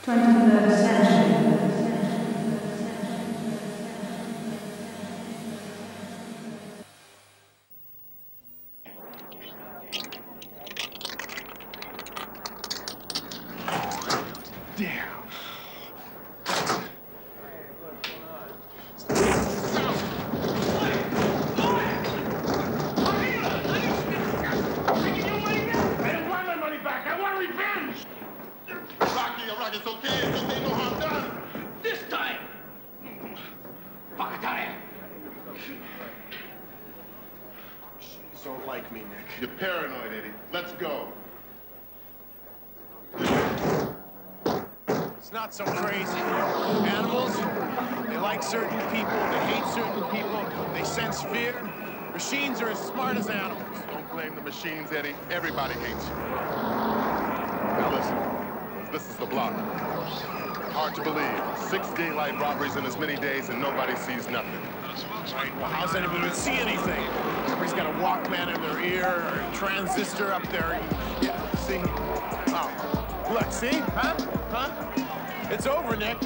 23rd century. Damn. Rocky, it's okay. It's okay. No harm done. This time! Bakatare! You don't like me, Nick. You're paranoid, Eddie. Let's go. It's not so crazy. Animals, they like certain people, they hate certain people, they sense fear. Machines are as smart as animals. Don't blame the machines, Eddie. Everybody hates you. Now listen, this is the block. Hard to believe. 6 daylight robberies in as many days and nobody sees nothing. Right, well, how's anybody gonna see anything? Everybody's got a Walkman in their ear or a transistor up there. Yeah, see? Oh, look, see? Huh? It's over, Nick.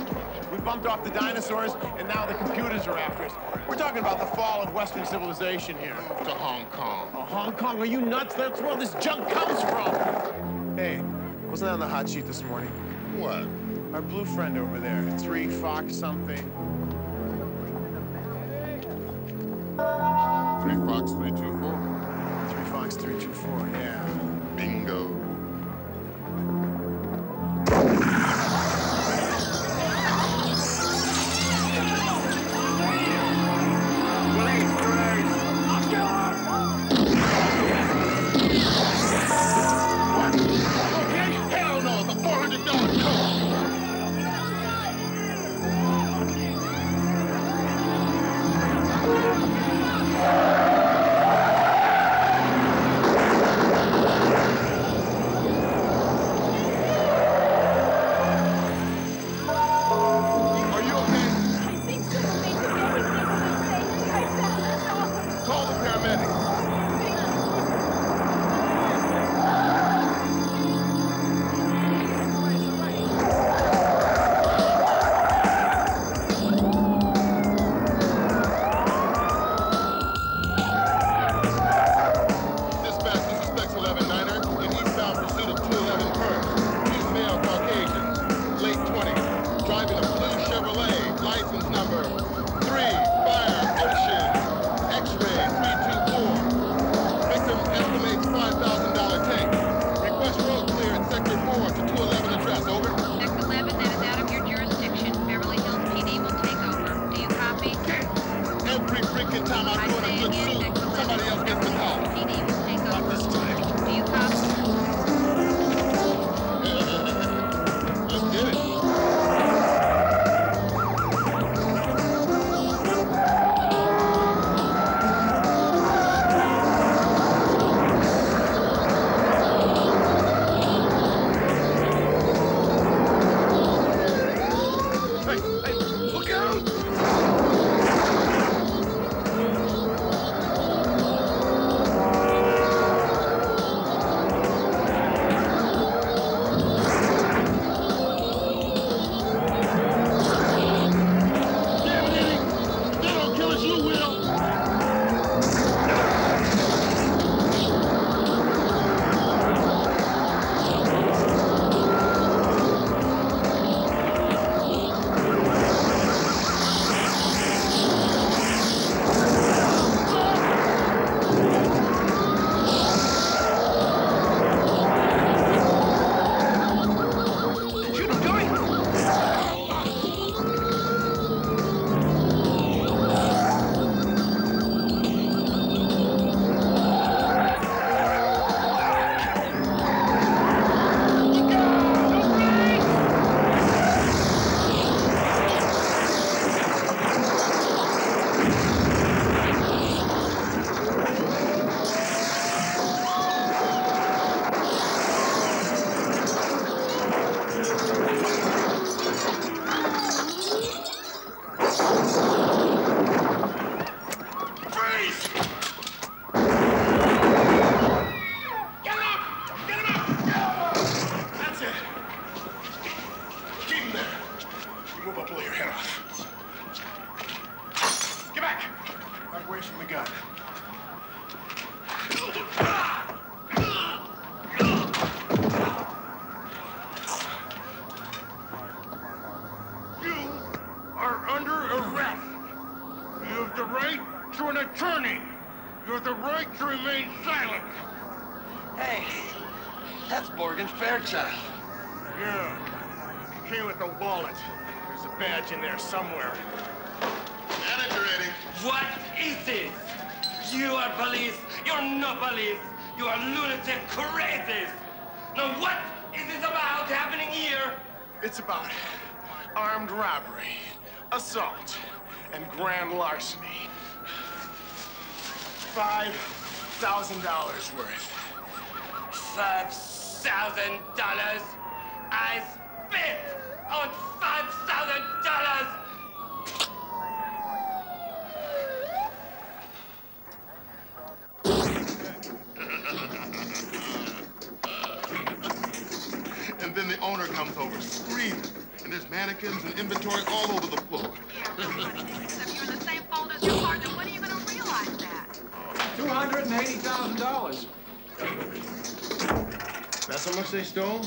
We bumped off the dinosaurs, and now the computers are after us. We're talking about the fall of Western civilization here. To Hong Kong. Oh, Hong Kong? Are you nuts? That's where all this junk comes from. Hey, wasn't that on the hot sheet this morning? What? Our blue friend over there, 3 Fox something. 3 Fox 324. 3 Fox 324, yeah. Bingo. your head off. Get back! Back away from the gun. You are under arrest. You have the right to an attorney. You have the right to remain silent. Hey, that's Morgan Fairchild. Yeah. Came with a wallet. There's a badge in there somewhere. Manager Eddie. What is this? You are police. You're no police. You are lunatic crazies. Now what is this about happening here? It's about armed robbery, assault, and grand larceny. $5,000 worth. $5,000? I spit on $5,000! And then the owner comes over screaming. And there's mannequins and inventory all over the floor. Yeah, well, if you're in the same fold as your partner, when are you going to realize that? $280,000. That's how much they stole?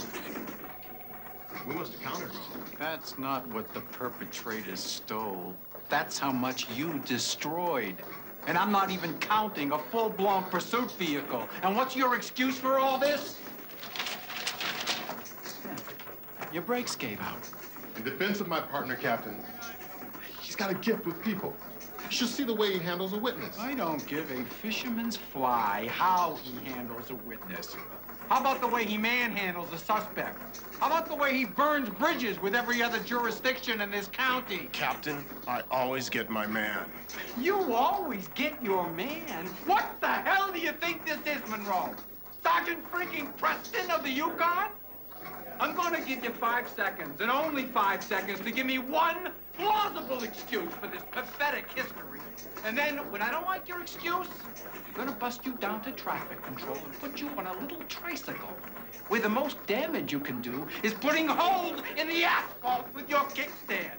We must have counted wrong. That's not what the perpetrators stole. That's how much you destroyed. And I'm not even counting a full-blown pursuit vehicle. And what's your excuse for all this? Your brakes gave out. In defense of my partner, Captain, he's got a gift with people. You should see the way he handles a witness. I don't give a fisherman's fly how he handles a witness. How about the way he manhandles a suspect? How about the way he burns bridges with every other jurisdiction in this county? Captain, I always get my man. You always get your man? What the hell do you think this is, Monroe? Sergeant freaking Preston of the Yukon? I'm gonna give you 5 seconds, and only 5 seconds, to give me one plausible excuse for this pathetic history. And then, when I don't like your excuse, I'm gonna bust you down to traffic control and put you on a little tricycle, where the most damage you can do is putting holes in the asphalt with your kickstand.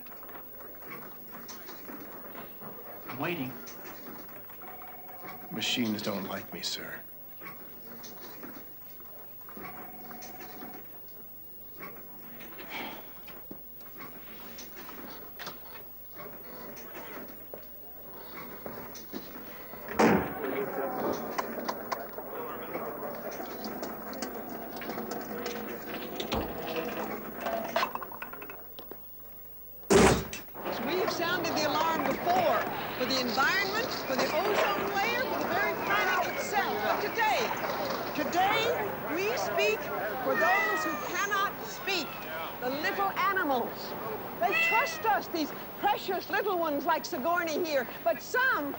I'm waiting. Machines don't like me, sir. We have sounded the alarm before, for the environment, for the ozone layer, for the very planet itself. But today, we speak for those who cannot speak, the little animals. They trust us, these precious little ones like Sigourney here, but some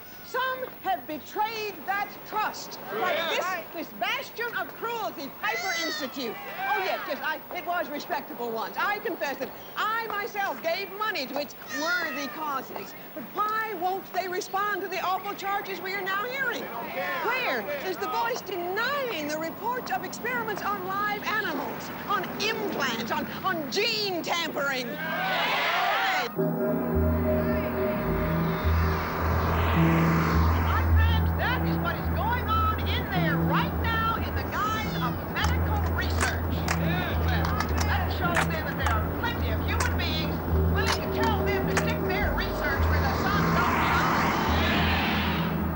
have betrayed that trust. Like this bastion of cruelty, Piper Institute. Oh, yes, it was respectable once. I confess that I myself gave money to its worthy causes. But why won't they respond to the awful charges we are now hearing? Where is the voice denying the reports of experiments on live animals, on implants, on gene tampering? Hey. My friends, that is what is going on in there right now in the guise of medical research. Well, that shows then that there are plenty of human beings willing to tell them to stick their research where the sun don't shine.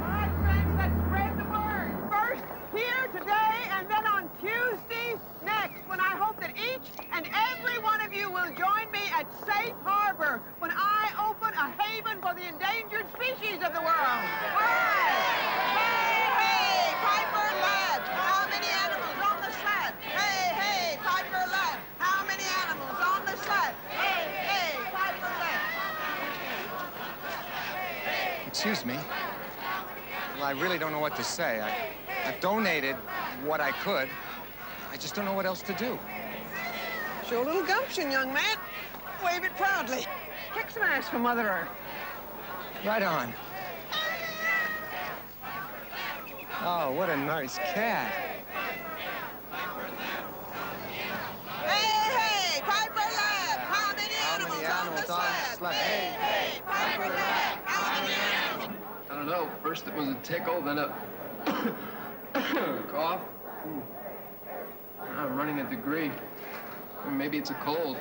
All right, friends, let's spread the word. First, here today, and then on Tuesday next, when I hope that each and every one of you will join me at Safe Harbor when I open a haven for the endangered species of the world. All right. Hey, hey, Piper Lad, how many animals on the sled? Hey, hey, Piper Lad, how many animals on the sled? Hey, hey, Piper Lad. Excuse me. Well, I really don't know what to say. I've donated what I could. I just don't know what else to do. Show a little gumption, young man. Wave it proudly. Kick some ass for Mother Earth. Right on. Oh, what a nice cat. Hey, hey, Piper Lad, how many animals on the sled? left. Hey, Piper back! Out of the animal! I don't know. First it was a tickle, then a cough. Ooh. I'm running a degree. Or maybe it's a cold.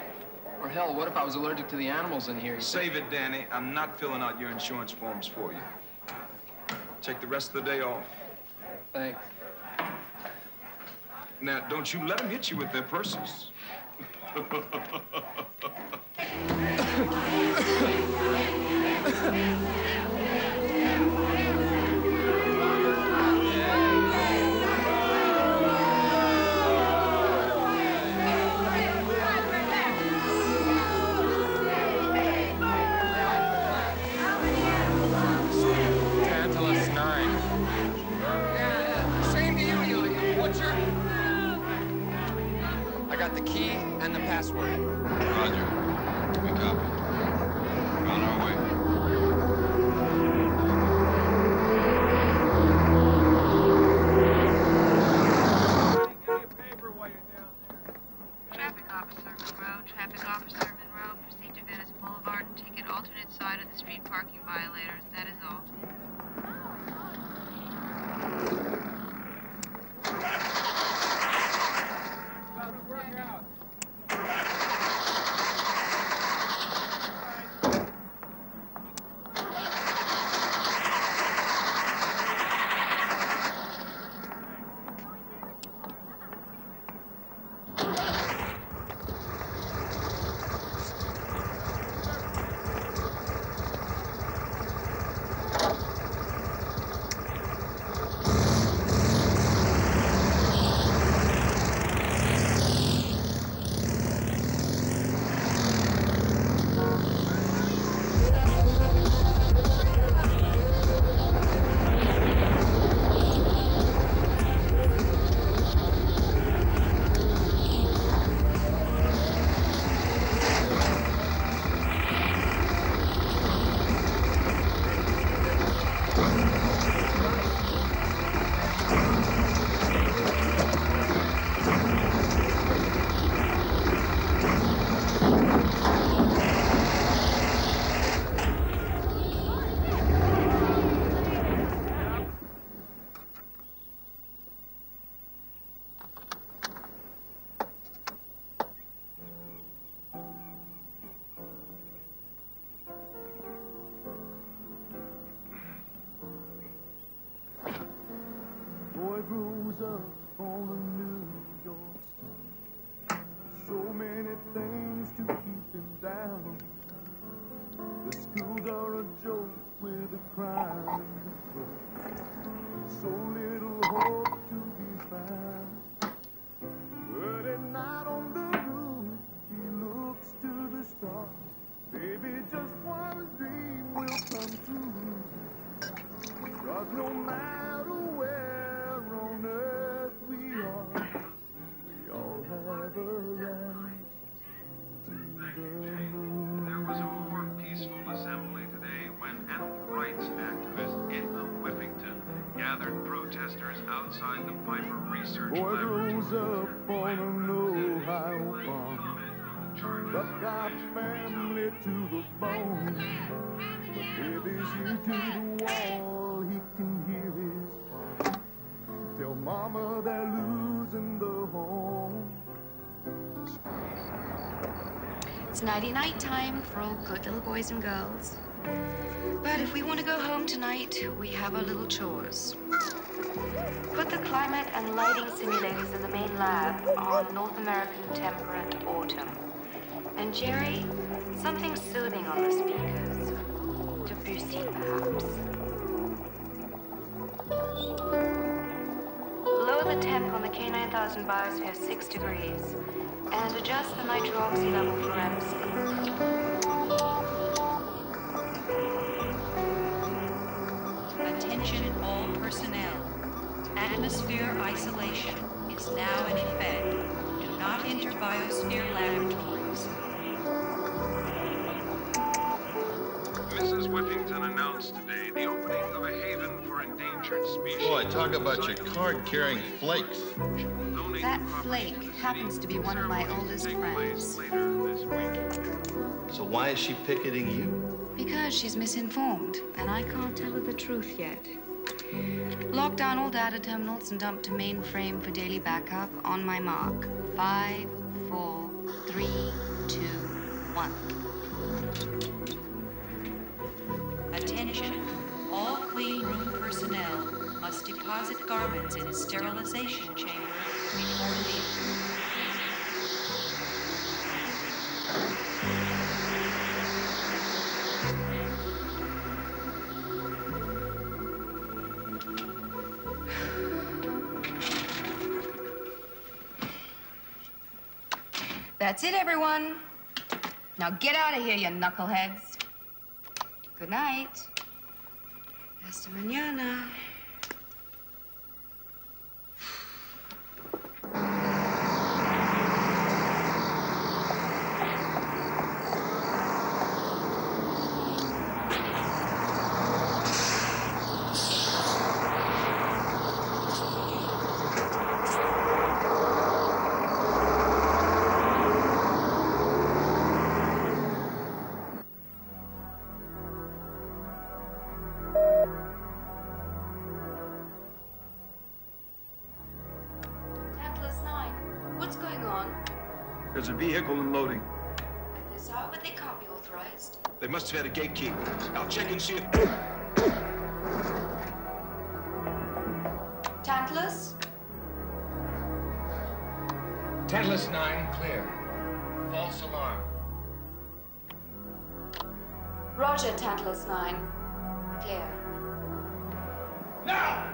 Or hell, what if I was allergic to the animals in here? Save it, Danny. I'm not filling out your insurance forms for you. Take the rest of the day off. Thanks. Now, don't you let them hit you with their purses. And the password. Roger. We copy. We're on our way. Traffic officer Monroe, traffic officer Monroe. Proceed to Venice Boulevard and ticket alternate side of the street parking violators. That is all. Boy grows up on a New York street. So many things to keep him down. The schools are a joke with a crime in the book. So little hope to be found. But at night on the roof, he looks to the stars. Maybe just one dream will come true. 'Cause no matter where on earth we are, we all have a right to the moon. There was a more peaceful assembly today when animal rights activist Edna Whiffington gathered protesters outside the Piper Research Boy grows Laboratory. up on an Ohio farm, stuck our family to the bone. But baby's here to the wall, he can hear his mom tell mama they're losing the home. It's nighty-night time for all good little boys and girls. But if we want to go home tonight, we have our little chores. Put the climate and lighting simulators in the main lab on North American temperate autumn. And Jerry, something soothing on the speakers. Debussy, perhaps. Lower the temp on the K-9000 biosphere 6 degrees and adjust the nitro-oxy level for REM sleep. Attention all personnel. Atmosphere isolation is now in effect. Do not enter biosphere laboratories. Mrs. Whiffington announced today the opening of a haven for endangered species. Boy, talk about your card-carrying flakes. That flake happens to be one of my oldest friends. Later this week. So why is she picketing you? Because she's misinformed, and I can't tell her the truth yet. Lock down all data terminals and dump to mainframe for daily backup. On my mark. 5, 4, 3, 2, 1. Attention. All clean room personnel must deposit garments in a sterilization chamber before leaving. That's it, everyone. Now get out of here, you knuckleheads. Good night. Hasta mañana. There's a vehicle in loading. This hour, but they can't be authorized. They must have had a gatekeeper. I'll check and see if... Tantalus? Tantalus 9, clear. False alarm. Roger, Tantalus 9. Clear. Now!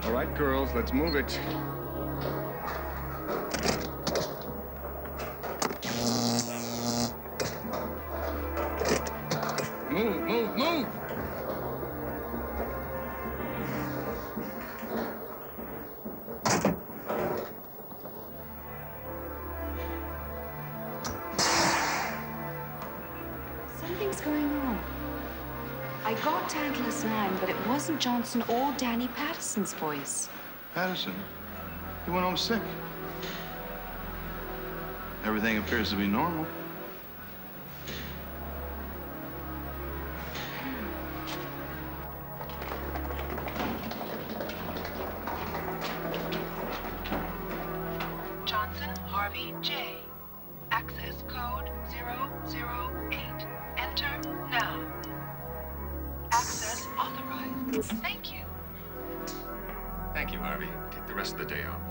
All right, girls, let's move it. Move, move, move! Something's going on. I got Tantalus 9, but it wasn't Johnson or Danny Patterson's voice. Patterson? He went home sick. Everything appears to be normal. Johnson Harvey J. Access code 008. Enter now. Access authorized. Thank you. Thank you, Harvey. Take the rest of the day off.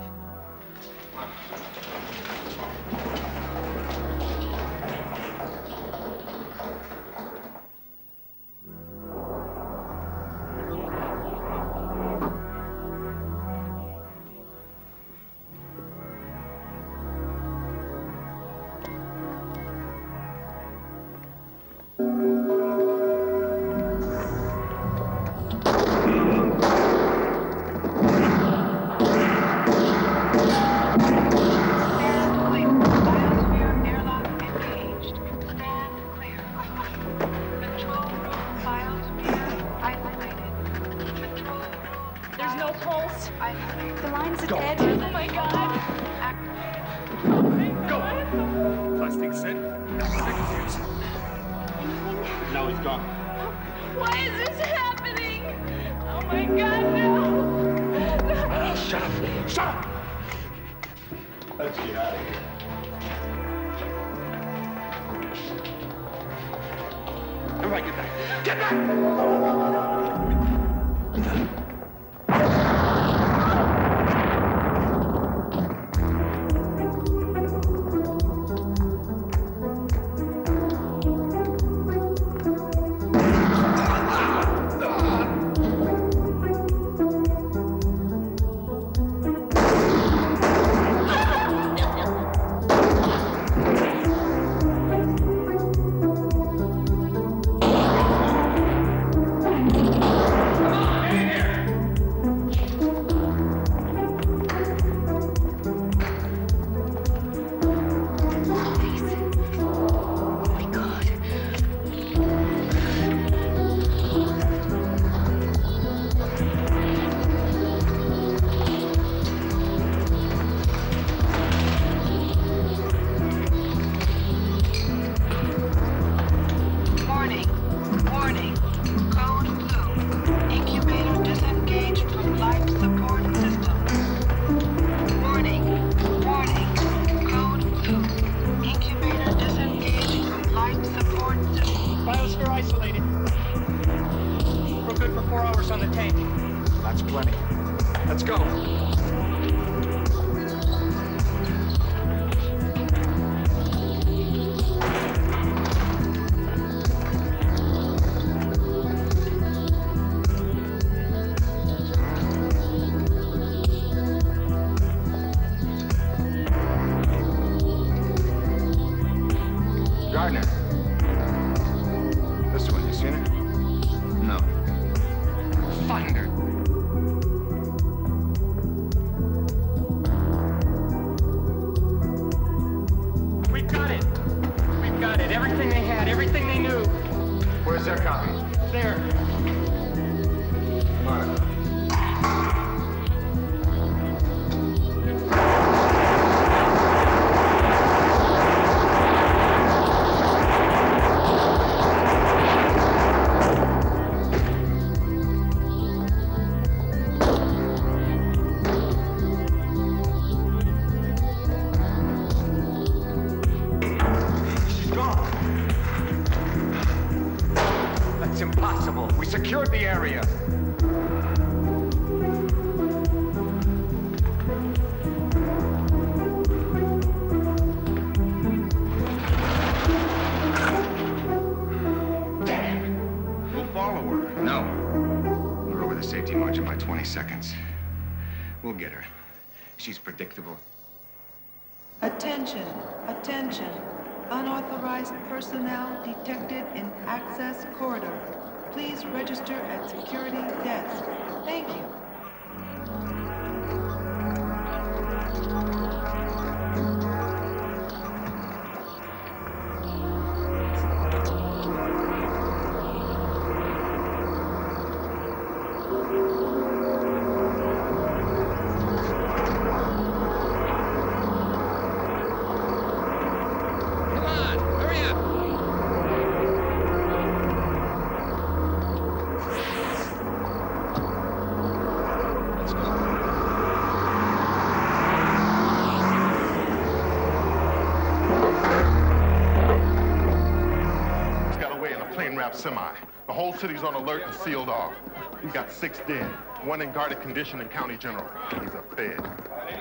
good for 4 hours on the tank. That's plenty. Let's go. Gardner. This one, you seen it? No. Thunder. We've got it. We've got it. Everything they had, everything they knew. Where's their copy? There. Come on. That's impossible. We secured the area. We'll follow her. No. We're over the safety margin by 20 seconds. We'll get her. She's predictable. Attention, attention. Unauthorized personnel detected in access corridor. Please register at security desk. Thank you. Semi. The whole city's on alert and sealed off. We've got 6 dead. 1 in guarded condition in County General. He's a fed.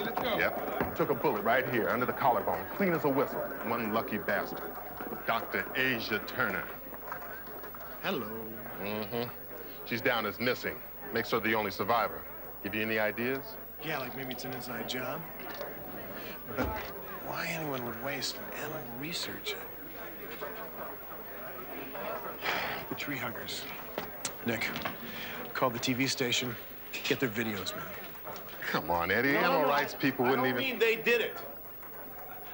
Let's go. Yep. Took a bullet right here under the collarbone, clean as a whistle. One lucky bastard. Dr. Asia Turner. Hello. Mm-hmm. She's down as missing. Makes her the only survivor. Give you any ideas? Yeah, like maybe it's an inside job. But why anyone would waste an animal research? The tree huggers. Nick, call the TV station. Get their videos, man. Come on, Eddie. Animal rights people wouldn't even... I don't mean they did it.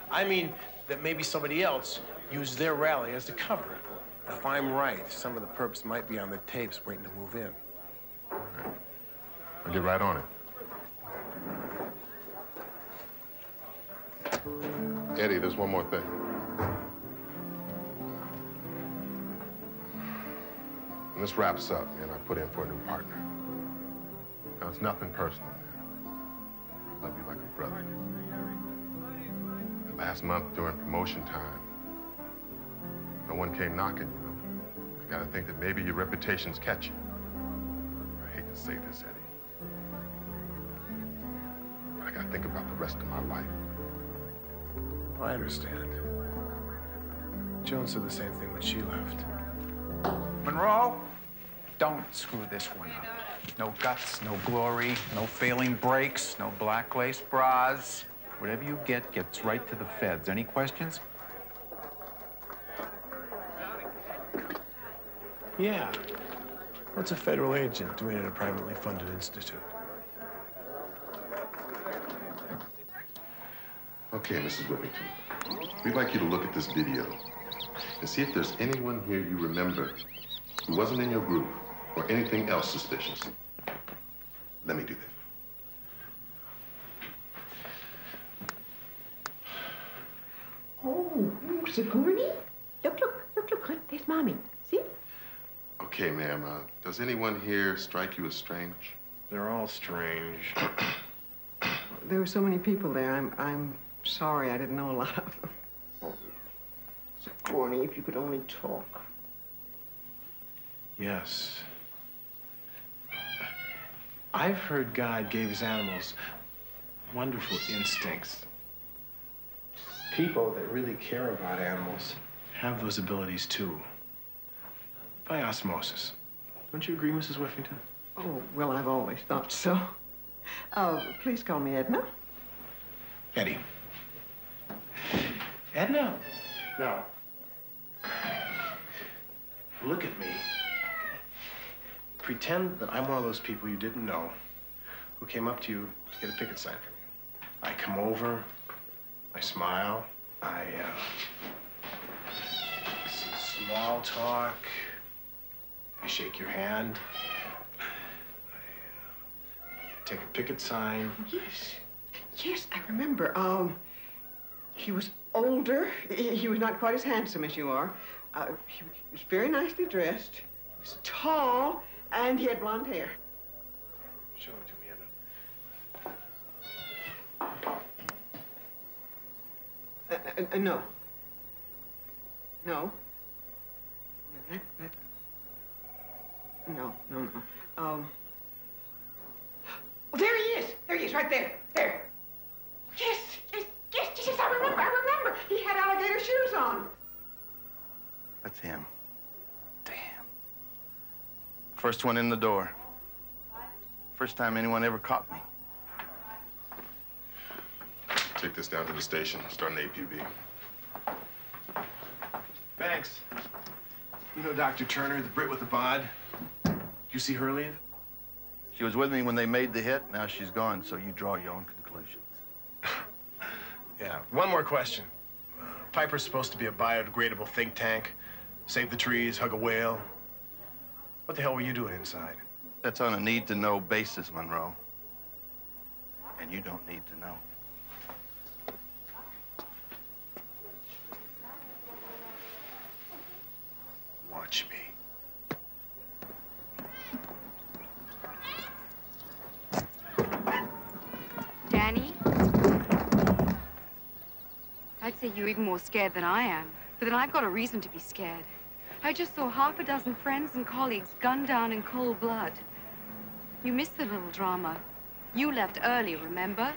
I mean that maybe somebody else used their rally as the cover. If I'm right, some of the perps might be on the tapes waiting to move in. All right. I'll get right on it. Eddie, there's one more thing. When this wraps up, man, I put in for a new partner. Now, it's nothing personal, man. I love you like a brother. And last month, during promotion time, no one came knocking, you know. I gotta think that maybe your reputation's catching. I hate to say this, Eddie. But I gotta think about the rest of my life. I understand. Joan said the same thing when she left. Monroe, don't screw this one up. No guts, no glory, no failing brakes, no black lace bras. Whatever you get gets right to the feds. Any questions? Yeah. What's a federal agent doing at a privately funded institute? Okay, Mrs. Whippington. We'd like you to look at this video and see if there's anyone here you remember who wasn't in your group or anything else suspicious. Let me do that. Oh, Sigourney? Look, there's Mommy. See? Okay, ma'am. Does anyone here strike you as strange? They're all strange. There were so many people there. I'm sorry I didn't know a lot of them. Sigourney, if you could only talk. Yes. I've heard God gave his animals wonderful instincts. People that really care about animals have those abilities too. By osmosis. Don't you agree, Mrs. Whiffington? Oh, well, I've always thought so. Please call me Edna. Eddie. Edna. Now, look at me. Pretend that I'm one of those people you didn't know who came up to you to get a picket sign from you. I come over, I smile, small talk, I shake your hand, I take a picket sign. Yes, I remember. He was older. He was not quite as handsome as you are. He was very nicely dressed. He was tall, and he had blonde hair. Show it to me, Edna. No. No. No. Oh, there he is! There he is, right there. There. Yes, I remember. He had alligator shoes on. That's him. Damn. First one in the door. First time anyone ever caught me. Take this down to the station, start an APB. Thanks. You know Dr. Turner, the Brit with the bod? You see her leave? She was with me when they made the hit. Now she's gone, so you draw your own conclusions. Yeah, one more question. Piper's supposed to be a biodegradable think tank. Save the trees, hug a whale. What the hell were you doing inside? That's on a need-to-know basis, Monroe. And you don't need to know. Watch me. Danny? I'd say you're even more scared than I am. But then I've got a reason to be scared. I just saw half a dozen friends and colleagues gunned down in cold blood. You missed the little drama. You left early, remember?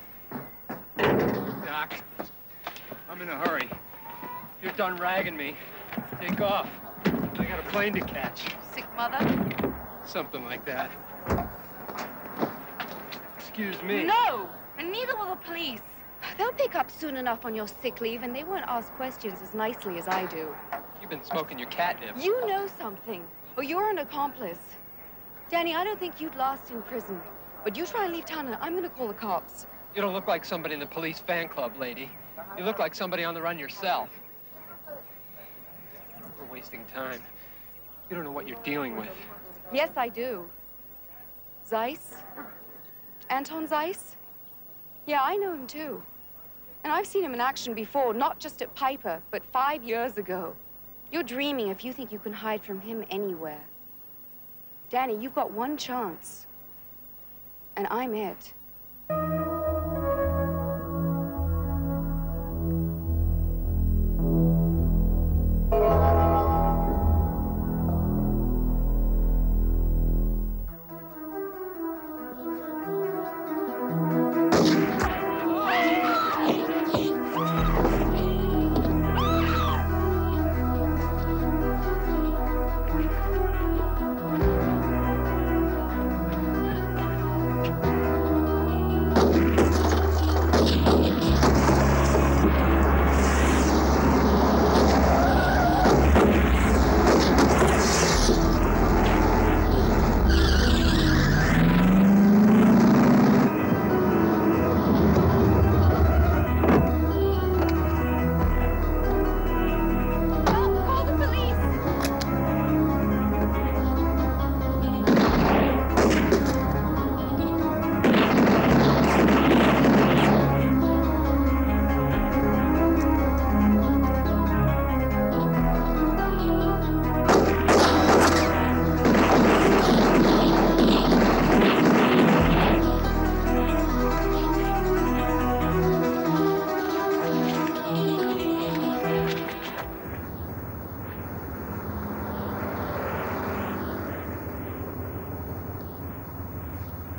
Doc, I'm in a hurry. You're done ragging me. Take off. I got a plane to catch. Sick mother? Something like that. Excuse me. No! And neither will the police. They'll pick up soon enough on your sick leave, and they won't ask questions as nicely as I do. You've been smoking your catnip. You know something, or you're an accomplice. Danny, I don't think you'd last in prison. But you try and leave town, and I'm gonna call the cops. You don't look like somebody in the police fan club, lady. You look like somebody on the run yourself. We're wasting time. You don't know what you're dealing with. Yes, I do. Zeiss? Anton Zeiss? Yeah, I know him too. And I've seen him in action before, not just at Piper, but 5 years ago. You're dreaming if you think you can hide from him anywhere. Danny, you've got one chance. And I'm it.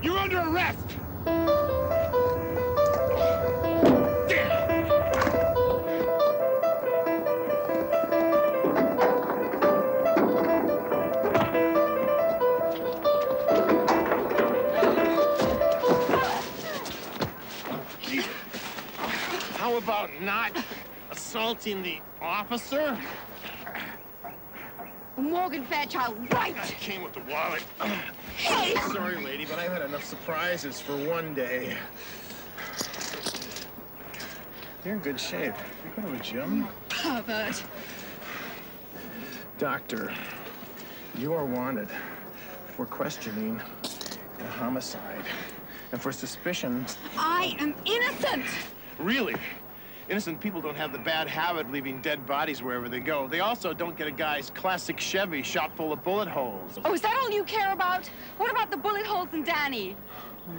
You're under arrest! How about not assaulting the officer? Morgan Fairchild, right! I came with the wallet. Hey! Sorry, lady, but I've had enough surprises for one day. You're in good shape. You go to the gym? Pervert. Doctor, you are wanted for questioning a homicide and for suspicion. I am innocent! Really? Innocent people don't have the bad habit of leaving dead bodies wherever they go. They also don't get a guy's classic Chevy shot full of bullet holes. Oh, is that all you care about? What about the bullet holes in Danny?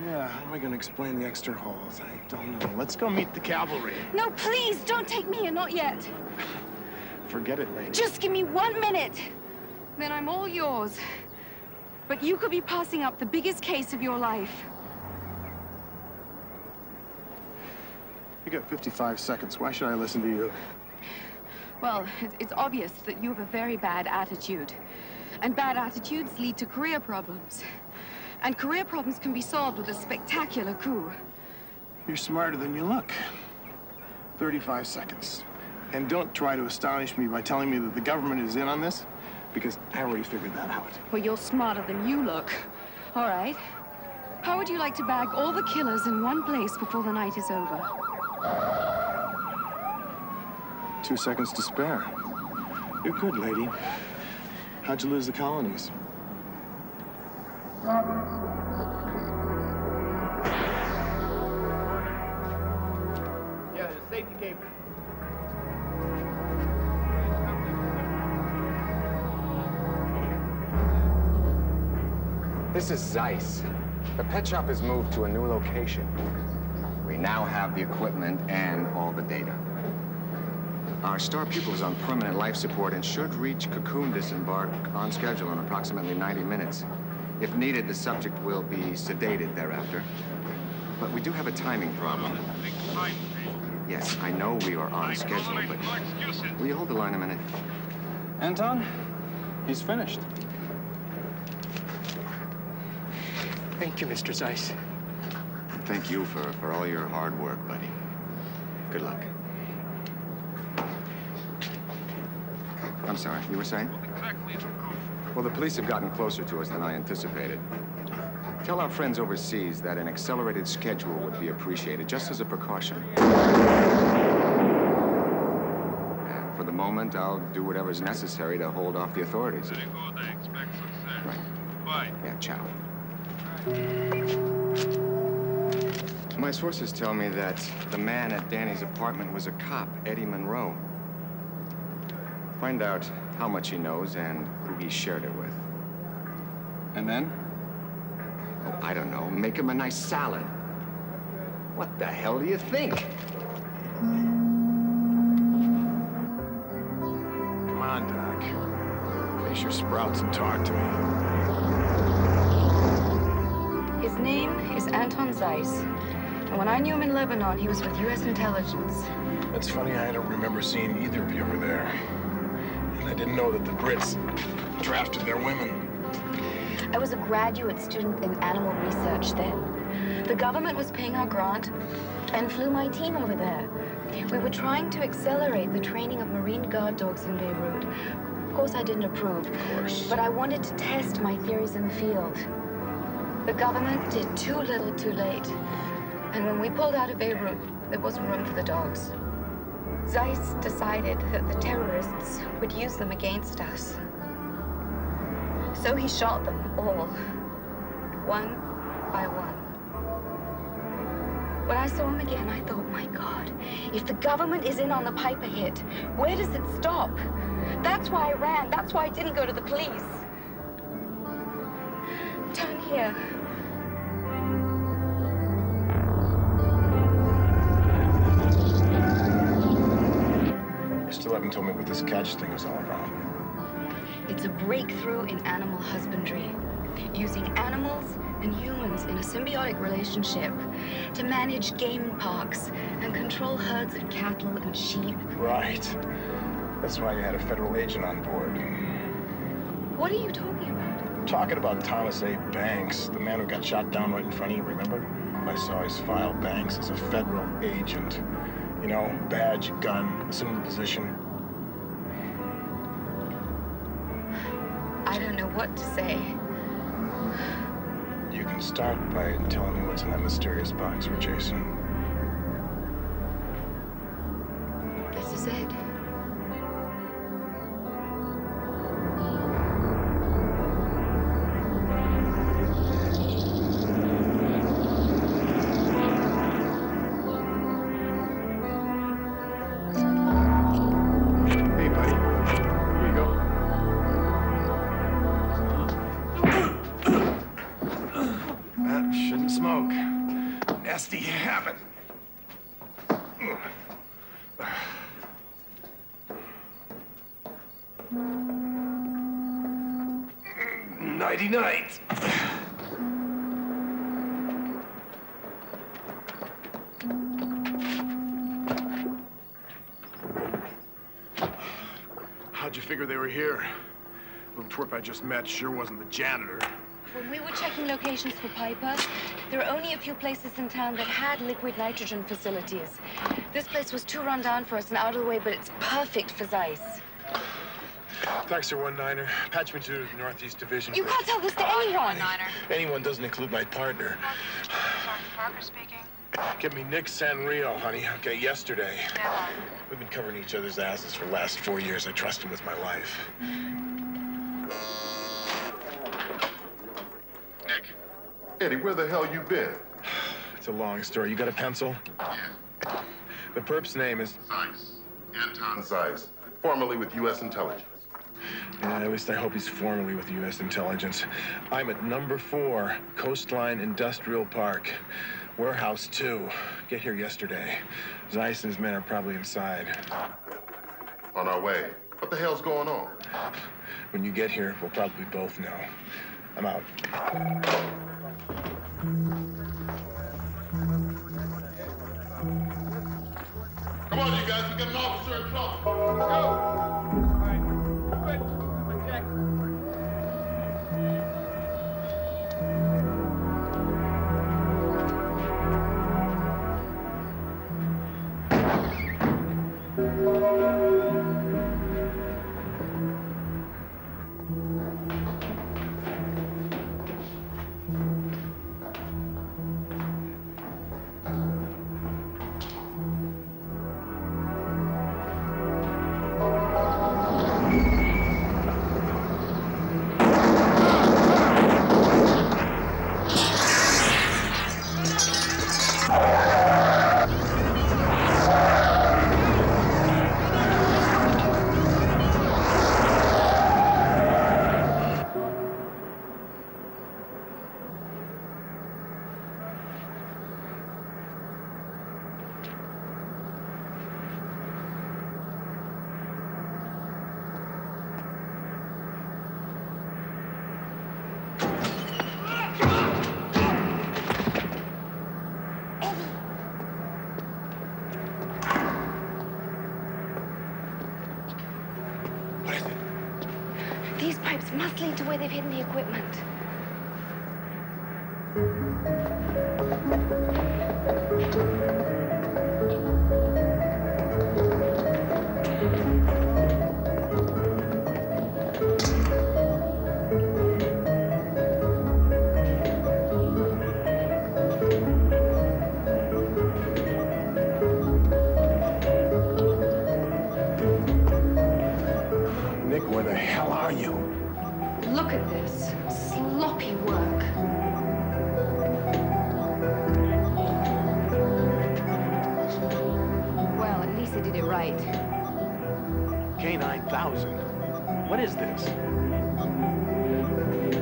Yeah, how am I going to explain the extra holes? I don't know. Let's go meet the cavalry. No, please, don't take me in, not yet. Forget it, lady. Just give me 1 minute. Then I'm all yours. But you could be passing up the biggest case of your life. You got 55 seconds. Why should I listen to you? Well, it's obvious that you have a very bad attitude. And bad attitudes lead to career problems. And career problems can be solved with a spectacular coup. You're smarter than you look. 35 seconds. And don't try to astonish me by telling me that the government is in on this, because I already figured that out. Well, you're smarter than you look. All right. How would you like to bag all the killers in one place before the night is over? 2 seconds to spare. You're good, lady. How'd you lose the colonies? Yeah, the safety caper. This is Zeiss. The pet shop has moved to a new location. We now have the equipment and all the data. Our star pupil is on permanent life support and should reach cocoon disembark on schedule in approximately 90 minutes. If needed, the subject will be sedated thereafter. But we do have a timing problem. Yes, I know we are on schedule, but will you hold the line a minute? Anton, he's finished. Thank you, Mr. Zeiss. Thank you for all your hard work, buddy. Good luck. I'm sorry, you were saying? Well, the police have gotten closer to us than I anticipated. Tell our friends overseas that an accelerated schedule would be appreciated, just as a precaution. And for the moment, I'll do whatever's necessary to hold off the authorities. Very good. I expect success. Right. Bye. Yeah, ciao. My sources tell me that the man at Danny's apartment was a cop, Eddie Monroe. Find out how much he knows and who he shared it with. And then? Oh, I don't know. Make him a nice salad. What the hell do you think? Come on, Doc. Face your sprouts and talk to me. His name is Anton Zeiss. And when I knew him in Lebanon, he was with U.S. intelligence. That's funny, I don't remember seeing either of you over there. And I didn't know that the Brits drafted their women. I was a graduate student in animal research then. The government was paying our grant and flew my team over there. We were trying to accelerate the training of Marine Guard dogs in Beirut. Of course, I didn't approve. Of course. But I wanted to test my theories in the field. The government did too little too late. And when we pulled out of Beirut, there wasn't room for the dogs. Zeiss decided that the terrorists would use them against us. So he shot them all, one by one. When I saw him again, I thought, my God, if the government is in on the Piper hit, where does it stop? That's why I ran. That's why I didn't go to the police. Turn here. You still haven't told me what this catch thing is all about. It's a breakthrough in animal husbandry. using animals and humans in a symbiotic relationship to manage game parks and control herds of cattle and sheep. Right. That's why you had a federal agent on board. What are you talking about? I'm talking about Thomas A. Banks, the man who got shot down right in front of you, remember? I saw his file. Banks is a federal agent. You know, badge, gun, assume the position. I don't know what to say. You can start by telling me what's in that mysterious box we're chasing. This is it. Hey, buddy. Here you go. That shouldn't smoke. Nasty habit. 99. How'd you figure they were here? Little twerp I just met sure wasn't the janitor. When we were checking locations for Piper, there were only a few places in town that had liquid nitrogen facilities. This place was too run down for us and out of the way, but it's perfect for Zeiss. Thanks, sir, 19er. Patch me to the Northeast Division. You can't tell this to anyone. Anyone doesn't include my partner. Sergeant Parker speaking. Give me Nick Sanrio, honey. Okay, yesterday. Yeah. We've been covering each other's asses for the last 4 years. I trust him with my life. Nick. Eddie, where the hell you been? It's a long story. You got a pencil? Yeah. The perp's name is... Zeiss. Anton Zeiss. Formerly with U.S. Intelligence. Yeah, at least I hope he's formerly with U.S. Intelligence. I'm at number 4, Coastline Industrial Park. Warehouse 2. Get here yesterday. Zeiss and his men are probably inside. On our way. What the hell's going on? When you get here, we'll probably both know. I'm out. Come on, you guys. We got an officer in trouble. Let's go. These pipes must lead to where they've hidden the equipment. Nick, where the hell are you? Look at this. Sloppy work. Well, at least they did it right. K-9000. What is this?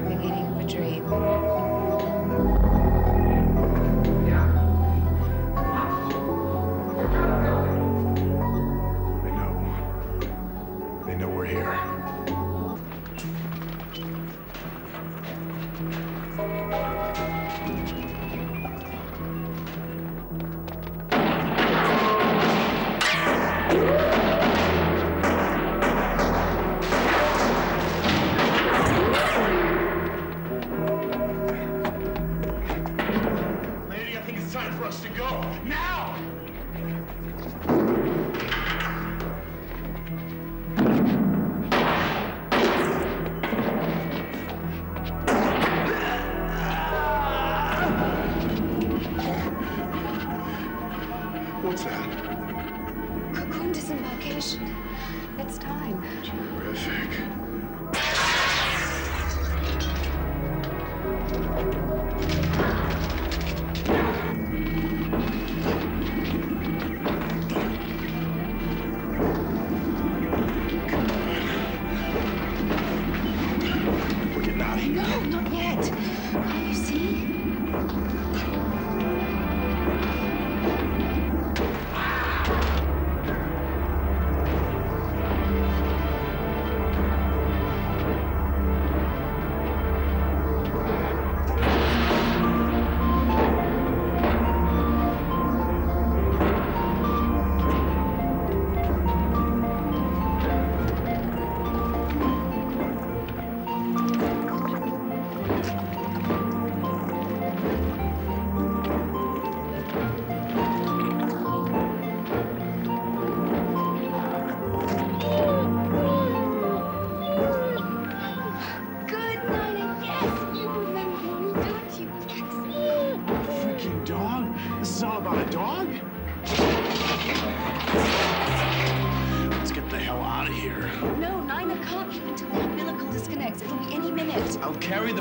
Beginning of a dream. They know we're here. for us to go. Now! What's that? Cocoon disembarkation. It's time. Terrific. We're getting out of here. No, not yet. Can't you see?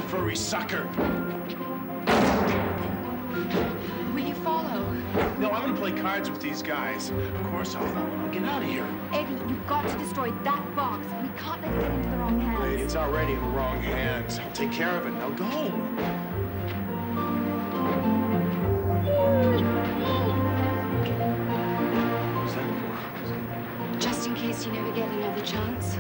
Furry sucker. Will you follow? No, I'm gonna play cards with these guys. Of course I'll get out of here. Eddie, you've got to destroy that box. We can't let it get into the wrong hands. Lady, it's already in the wrong hands. I'll take care of it. Now go. What's that for? Just in case you never get another chance.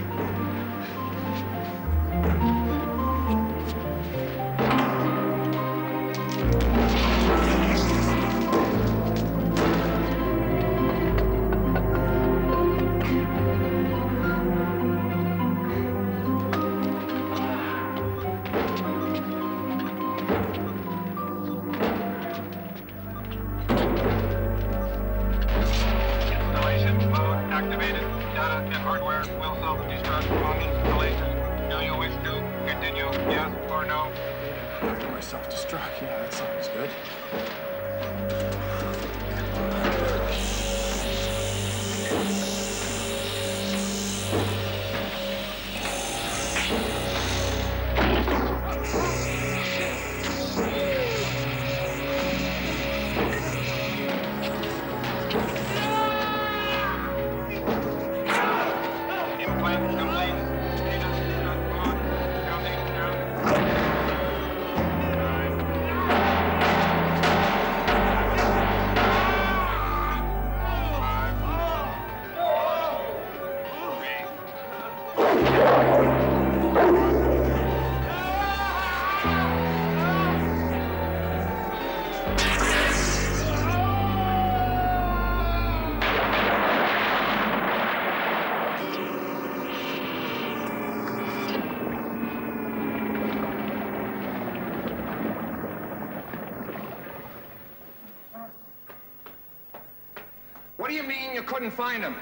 Self-destruct, yeah, that sounds good. What do you mean you couldn't find them?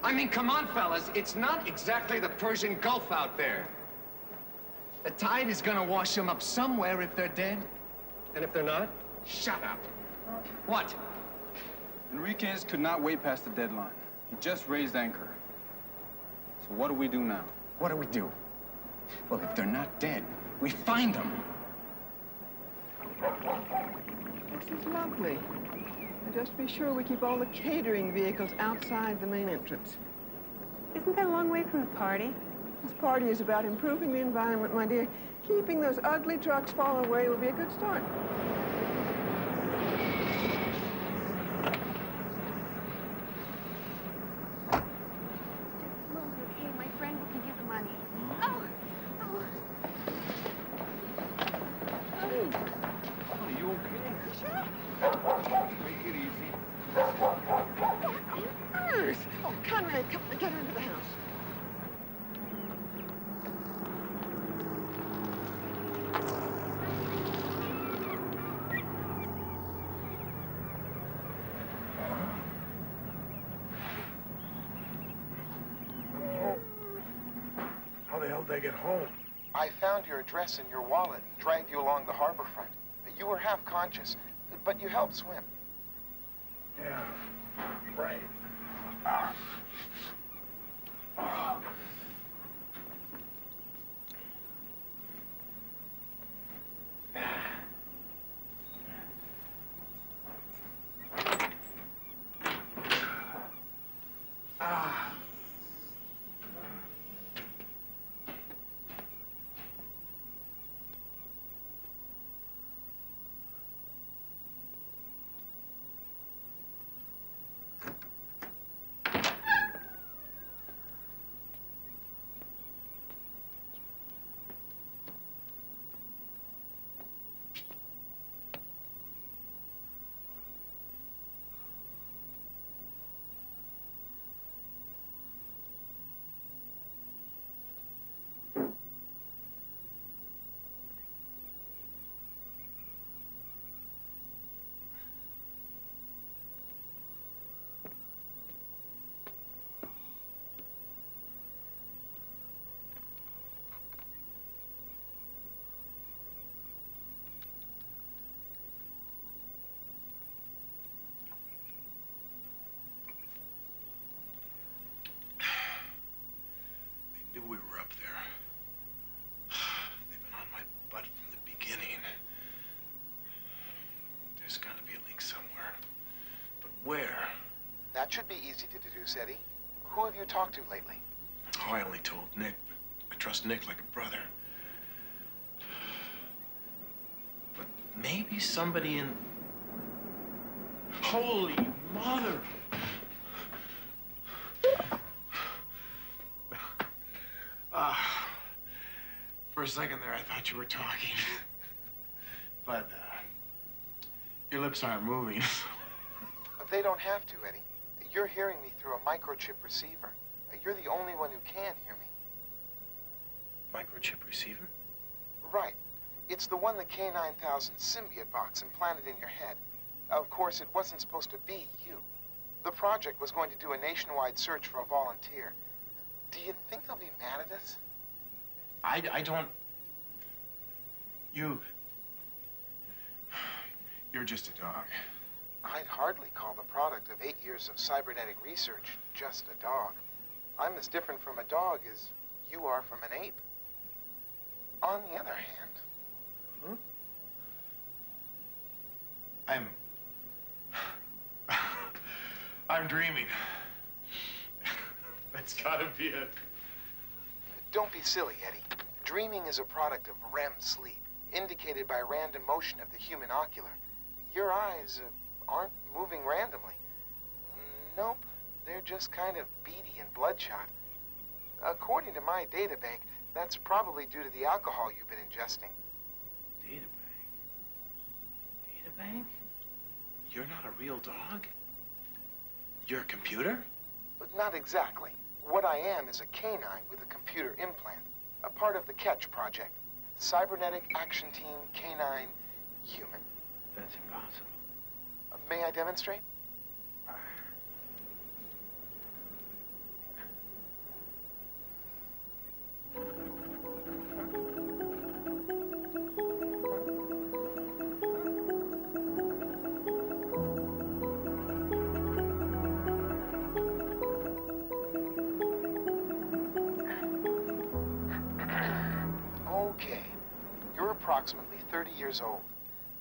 I mean, come on, fellas. It's not exactly the Persian Gulf out there. The tide is gonna wash them up somewhere if they're dead. And if they're not? Shut up. What? Enriquez could not wait past the deadline. He just raised anchor. So what do we do now? What do we do? Well, if they're not dead, we find them. This is lovely. And just be sure we keep all the catering vehicles outside the main entrance. Isn't that a long way from a party? This party is about improving the environment, my dear. Keeping those ugly trucks far away will be a good start. how'd they get home? I found your address in your wallet and dragged you along the harbor front. You were half conscious, but you helped swim. Yeah, right. Knew we were up there. They've been on my butt from the beginning. There's got to be a leak somewhere. But where? That should be easy to deduce, Eddie. Who have you talked to lately? Oh, I only told Nick, but I trust Nick like a brother. But maybe somebody in... Holy mother! For a second there, I thought you were talking. But, your lips aren't moving. They don't have to, Eddie. You're hearing me through a microchip receiver. You're the only one who can hear me. Microchip receiver? Right. It's the one the K-9000 symbiote box implanted in your head. Of course, it wasn't supposed to be you. The project was going to do a nationwide search for a volunteer. Do you think they'll be mad at us? I don't... You're just a dog. I'd hardly call the product of 8 years of cybernetic research just a dog. I'm as different from a dog as you are from an ape. On the other hand... I'm dreaming. That's gotta be it. Don't be silly, Eddie. Dreaming is a product of REM sleep, indicated by random motion of the human ocular. Your eyes aren't moving randomly. Nope, they're just kind of beady and bloodshot. According to my databank, that's probably due to the alcohol you've been ingesting. Databank? Databank? You're not a real dog? You're a computer? But not exactly. What I am is a canine with a computer implant, a part of the Catch project. Cybernetic Action Team Canine Human. That's impossible. May I demonstrate? Okay. You're approximately 30 years old.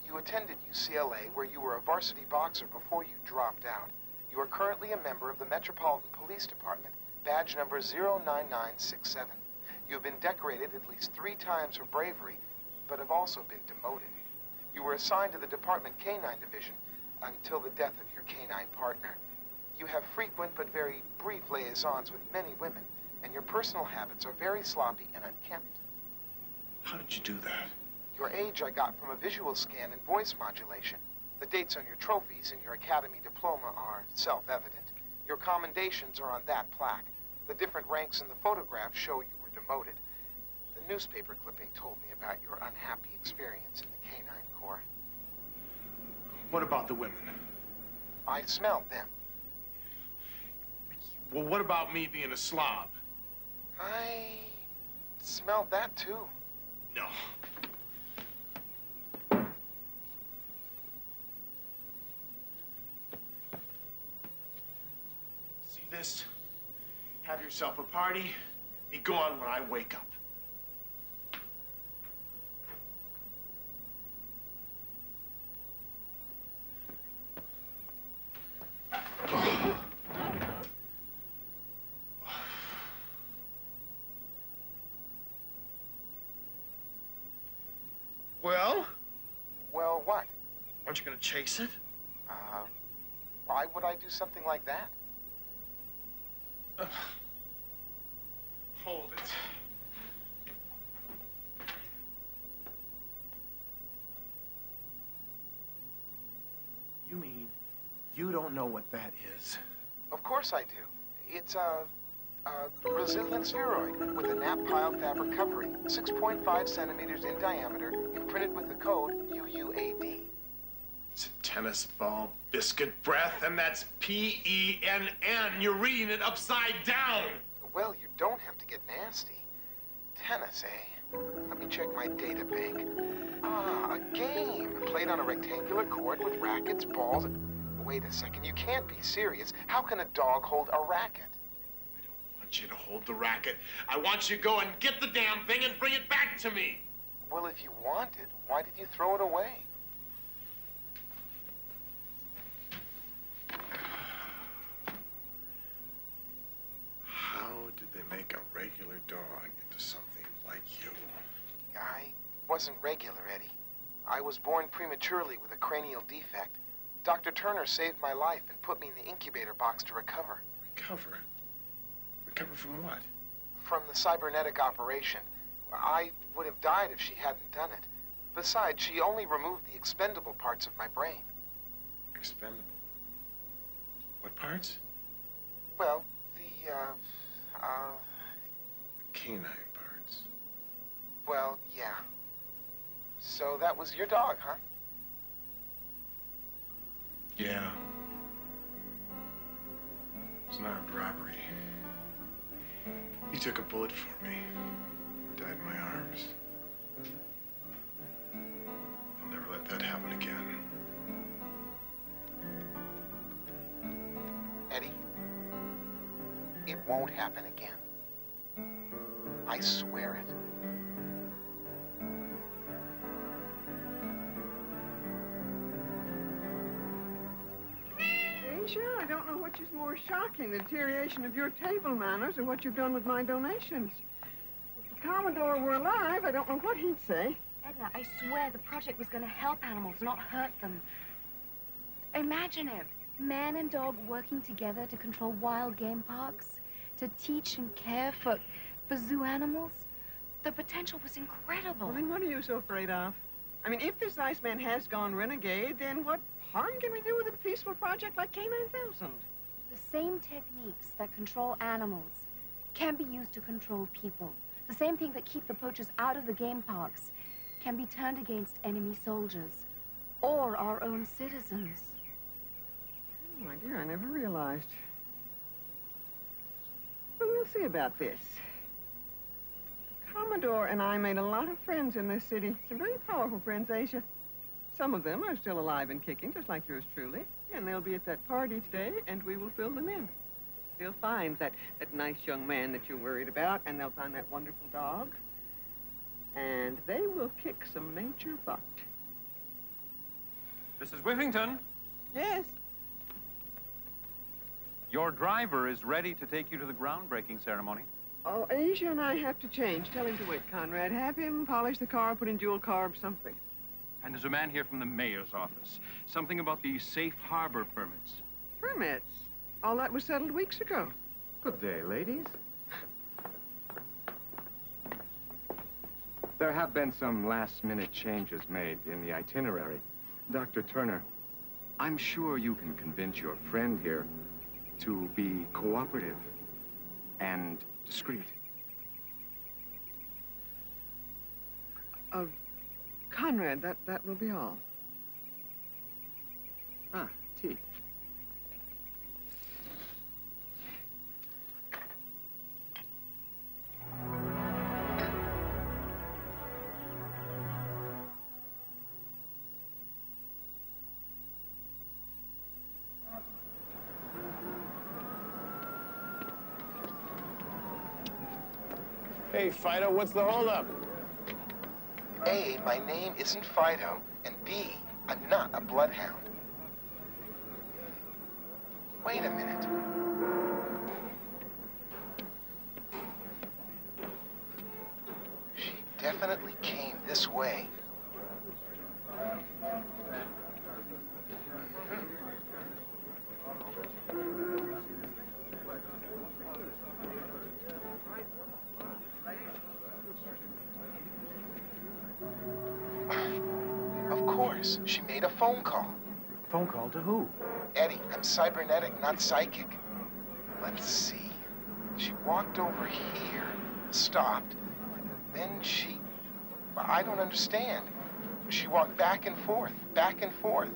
You attended UCLA, where you were a varsity boxer before you dropped out. You are currently a member of the Metropolitan Police Department, badge number 09967. You have been decorated at least 3 times for bravery, but have also been demoted. You were assigned to the Department K-9 Division until the death of your canine partner. You have frequent but very brief liaisons with many women, and your personal habits are very sloppy and unkempt. How did you do that? Your age I got from a visual scan and voice modulation. The dates on your trophies and your academy diploma are self-evident. Your commendations are on that plaque. The different ranks in the photograph show you were demoted. The newspaper clipping told me about your unhappy experience in the Canine Corps. What about the women? I smelled them. Well, what about me being a slob? I smelled that, too. No. See this? Have yourself a party. Be gone when I wake up. Well? Well, what? Aren't you gonna chase it? Why would I do something like that? Hold it. You mean you don't know what that is? Of course I do. It's a resilient spheroid with a nap-pile fabric covering, 6.5 centimeters in diameter, imprinted with the code UUAD. It's a tennis ball biscuit breath, and that's P-E-N-N. You're reading it upside down. Well, you don't have to get nasty. Tennis, eh? Let me check my data bank. Ah, a game. Played on a rectangular court with rackets, balls. Wait a second, you can't be serious. How can a dog hold a racket? I want you to hold the racket. I want you to go and get the damn thing and bring it back to me. Well, if you want it, why did you throw it away? How did they make a regular dog into something like you? I wasn't regular, Eddie. I was born prematurely with a cranial defect. Dr. Turner saved my life and put me in the incubator box to recover. Recover? Recover from what? From the cybernetic operation. I would have died if she hadn't done it. Besides, she only removed the expendable parts of my brain. Expendable? What parts? Well, the canine parts. Well, yeah. So that was your dog, huh? Yeah. It's an armed robbery. He took a bullet for me. Died in my arms. I'll never let that happen again. Eddie, it won't happen again. I swear it. Asia, I don't know which is more shocking, the deterioration of your table manners or what you've done with my donations. If the Commodore were alive, I don't know what he'd say. Edna, I swear the project was going to help animals, not hurt them. Imagine it. Man and dog working together to control wild game parks, to teach and care for zoo animals. The potential was incredible. Well, then what are you so afraid of? I mean, if this Iceman has gone renegade, then what harm can we do with a peaceful project like K-9000? The same techniques that control animals can be used to control people. The same thing that keep the poachers out of the game parks can be turned against enemy soldiers or our own citizens. Oh, my dear, I never realized. Well, we'll see about this. The Commodore and I made a lot of friends in this city. Some very powerful friends, Asia. Some of them are still alive and kicking, just like yours truly. And they'll be at that party today, and we will fill them in. They'll find that nice young man that you're worried about, and they'll find that wonderful dog. And they will kick some major butt. Mrs. Whiffington, Yes. your driver is ready to take you to the groundbreaking ceremony. Oh, Asia and I have to change. Tell him to wait, Conrad. Have him polish the car, put in dual carb, something. And there's a man here from the mayor's office. Something about the safe harbor permits. Permits? All that was settled weeks ago. Good day, ladies. There have been some last-minute changes made in the itinerary. Dr. Turner, I'm sure you can convince your friend here to be cooperative and discreet. Conrad, that will be all. Ah, tea. Hey, Fido, what's the holdup? A, my name isn't Fido, and B, I'm not a bloodhound. Wait a minute. She definitely came this way. Of course, she made a phone call. Phone call to who? Eddie, I'm cybernetic, not psychic. Let's see. She walked over here, stopped, then she... I don't understand. She walked back and forth, back and forth.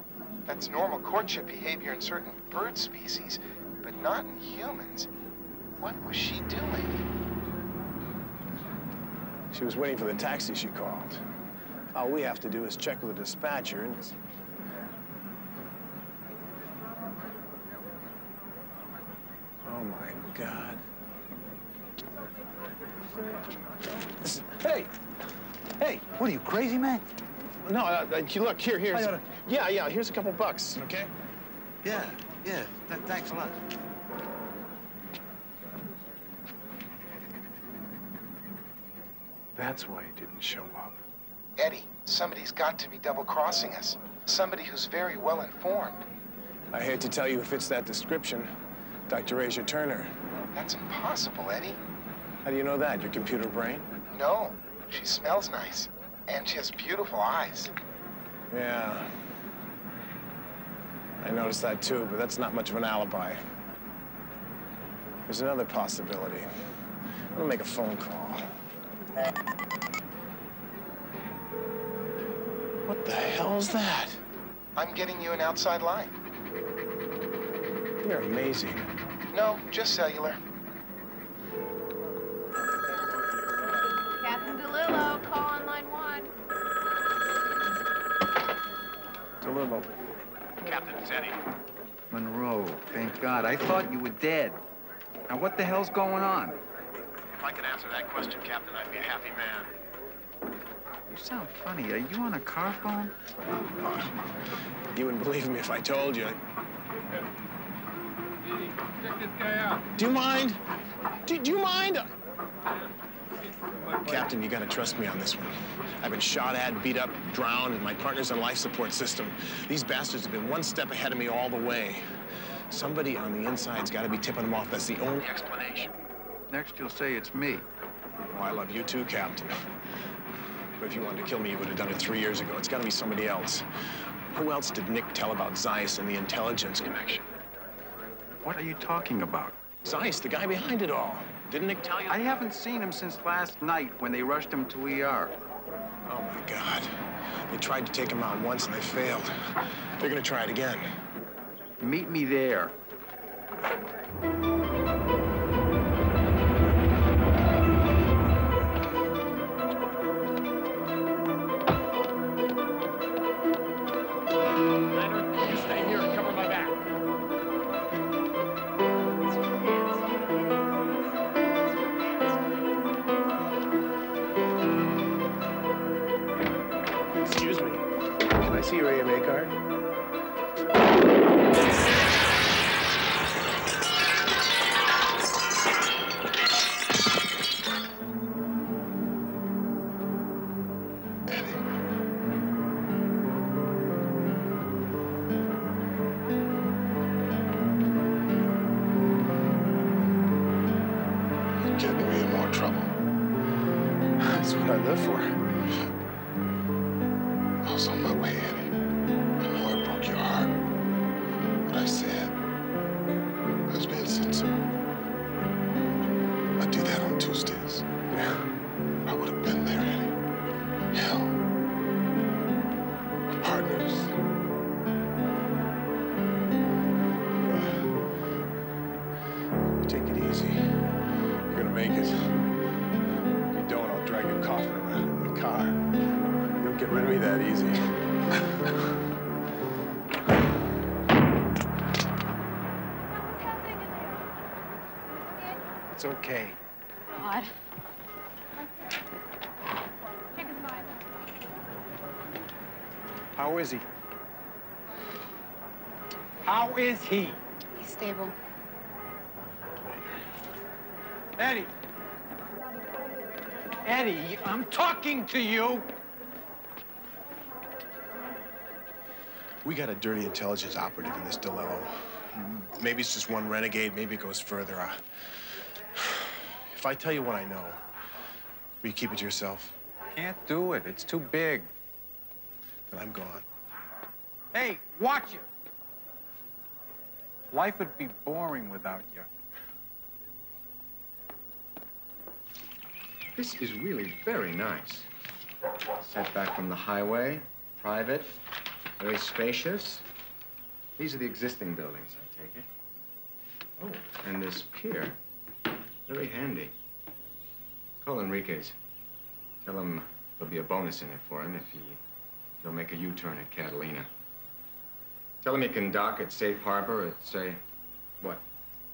That's normal courtship behavior in certain bird species, but not in humans. What was she doing? She was waiting for the taxi she called. All we have to do is check with the dispatcher and... Oh, my God. Hey! Hey, what are you, crazy, man? No, look, here. Yeah, here's a couple bucks, okay? Yeah. Thanks a lot. That's why he didn't show up. Eddie, somebody's got to be double-crossing us. Somebody who's very well informed. I hate to tell you who fits that description. Dr. Asia Turner. That's impossible, Eddie. How do you know that? Your computer brain? No, she smells nice. And she has beautiful eyes. Yeah. I noticed that too, but that's not much of an alibi. There's another possibility. I'm gonna make a phone call. What the hell is that? I'm getting you an outside line. You're amazing. No, just cellular. Captain DeLillo, call on line 1. DeLillo. Captain, it's Eddie. Monroe, thank God. I thought you were dead. Now, what the hell's going on? If I could answer that question, Captain, I'd be a happy man. You sound funny. Are you on a car phone? You wouldn't believe me if I told you. Check this guy out. Do you mind? Do you mind? Captain, you gotta trust me on this one. I've been shot at, beat up, drowned, and my partner's on life support system. These bastards have been one step ahead of me all the way. Somebody on the inside's gotta be tipping them off. That's the only explanation. Next, you'll say it's me. Well, I love you too, Captain. But if you wanted to kill me, you would have done it 3 years ago. It's gotta be somebody else. Who else did Nick tell about Zeiss and the intelligence connection? What are you talking about? Zeiss, the guy behind it all. Didn't Nick tell you? I haven't seen him since last night when they rushed him to ER. Oh, my God. They tried to take him out once and they failed. They're gonna try it again. Meet me there. You stay here and cover my back. Excuse me. Can I see your AMA card? You're getting me in more trouble. That's what I live for. I was on my way, Eddie. I know I broke your heart. What I said, I was being sincere. I do that on Tuesdays. Yeah. I would have been there, Eddie. Hell. My partners. Take it easy. You're gonna make it. If you don't, I'll drag your coffin around in the car. You don't get rid of me that easy. It's okay. God. How is he? How is he? He's stable. Eddie! Eddie, I'm talking to you! We got a dirty intelligence operative in this DeLello. Maybe it's just one renegade, maybe it goes further. If I tell you what I know, will you keep it to yourself? Can't do it. It's too big. Then I'm gone. Hey, watch it! Life would be boring without you. This is really very nice. Set back from the highway, private, very spacious. These are the existing buildings, I take it. Oh, and this pier, very handy. Call Enriquez. Tell him there'll be a bonus in it for him if he'll make a U-turn at Catalina. Tell him he can dock at Safe Harbor at, say, what,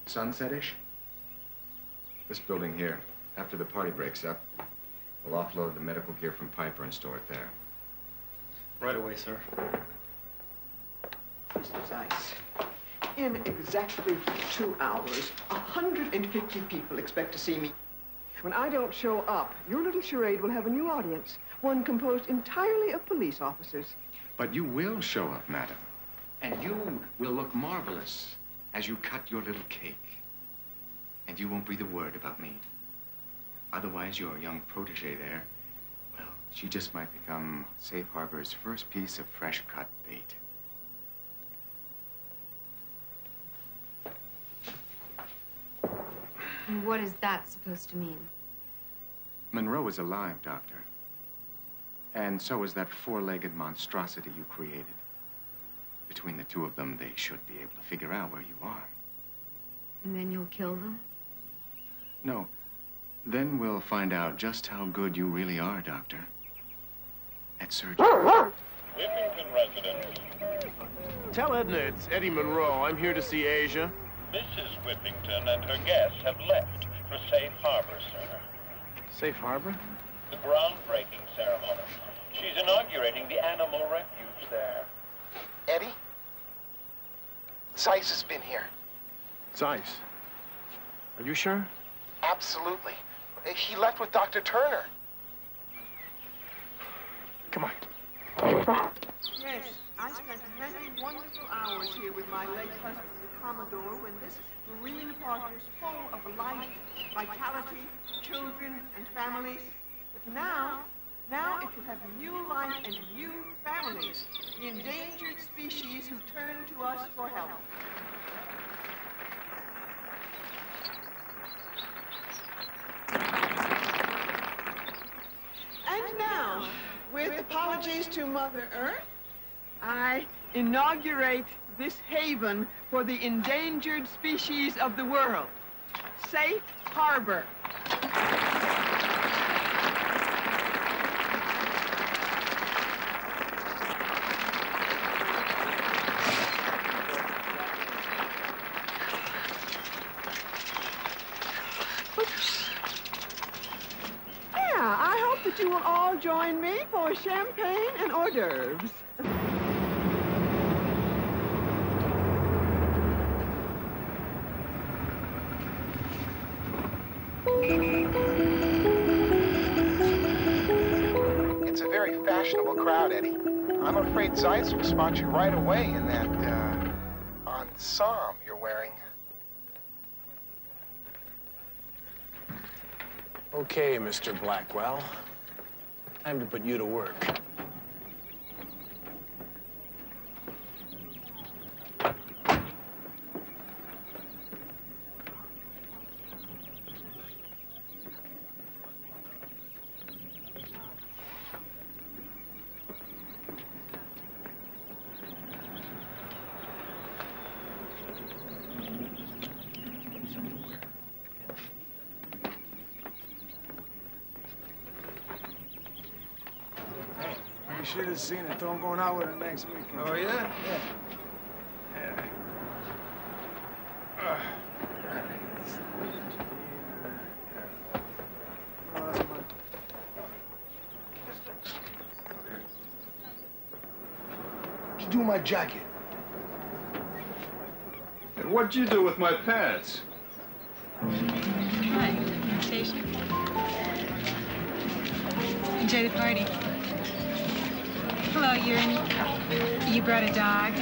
sunset-ish? This building here, after the party breaks up, we'll offload the medical gear from Piper and store it there. Right away, sir. Mr. Zeiss, in exactly 2 hours, 150 people expect to see me. When I don't show up, your little charade will have a new audience, one composed entirely of police officers. But you will show up, madam. And you will look marvelous as you cut your little cake. And you won't breathe a word about me. Otherwise, your young protege there, well, she just might become Safe Harbor's first piece of fresh-cut bait. And what is that supposed to mean? Monroe is alive, Doctor. And so is that four-legged monstrosity you created. Between the two of them, they should be able to figure out where you are. And then you'll kill them? No. Then we'll find out just how good you really are, Doctor. At surgery. Whippington resident. Tell Edna it's Eddie Monroe. I'm here to see Asia. Mrs. Whippington and her guests have left for Safe Harbor, sir. Safe Harbor? The groundbreaking ceremony. She's inaugurating the animal refuge there. Eddie? Zeiss has been here. Zeiss? Are you sure? Absolutely. He left with Dr. Turner. Come on. Yes, I spent many wonderful hours here with my late husband, the Commodore, when this marine park was full of life, vitality, children, and families. But now it will have new life and new families, the endangered species who turn to us for help. And now, with apologies to Mother Earth, I inaugurate this haven for the endangered species of the world, Safe Harbor. You will all join me for champagne and hors d'oeuvres. It's a very fashionable crowd, Eddie. I'm afraid Zeiss will spot you right away in that, ensemble you're wearing. Okay, Mr. Blackwell. Time to put you to work. You should have seen it. I'm going out with her next weekend. Oh, yeah? Yeah. Oh, that's mine. you do with my jacket? And what'd you do with my pants? Hi, station. Enjoy the party. Hello, you brought a dog?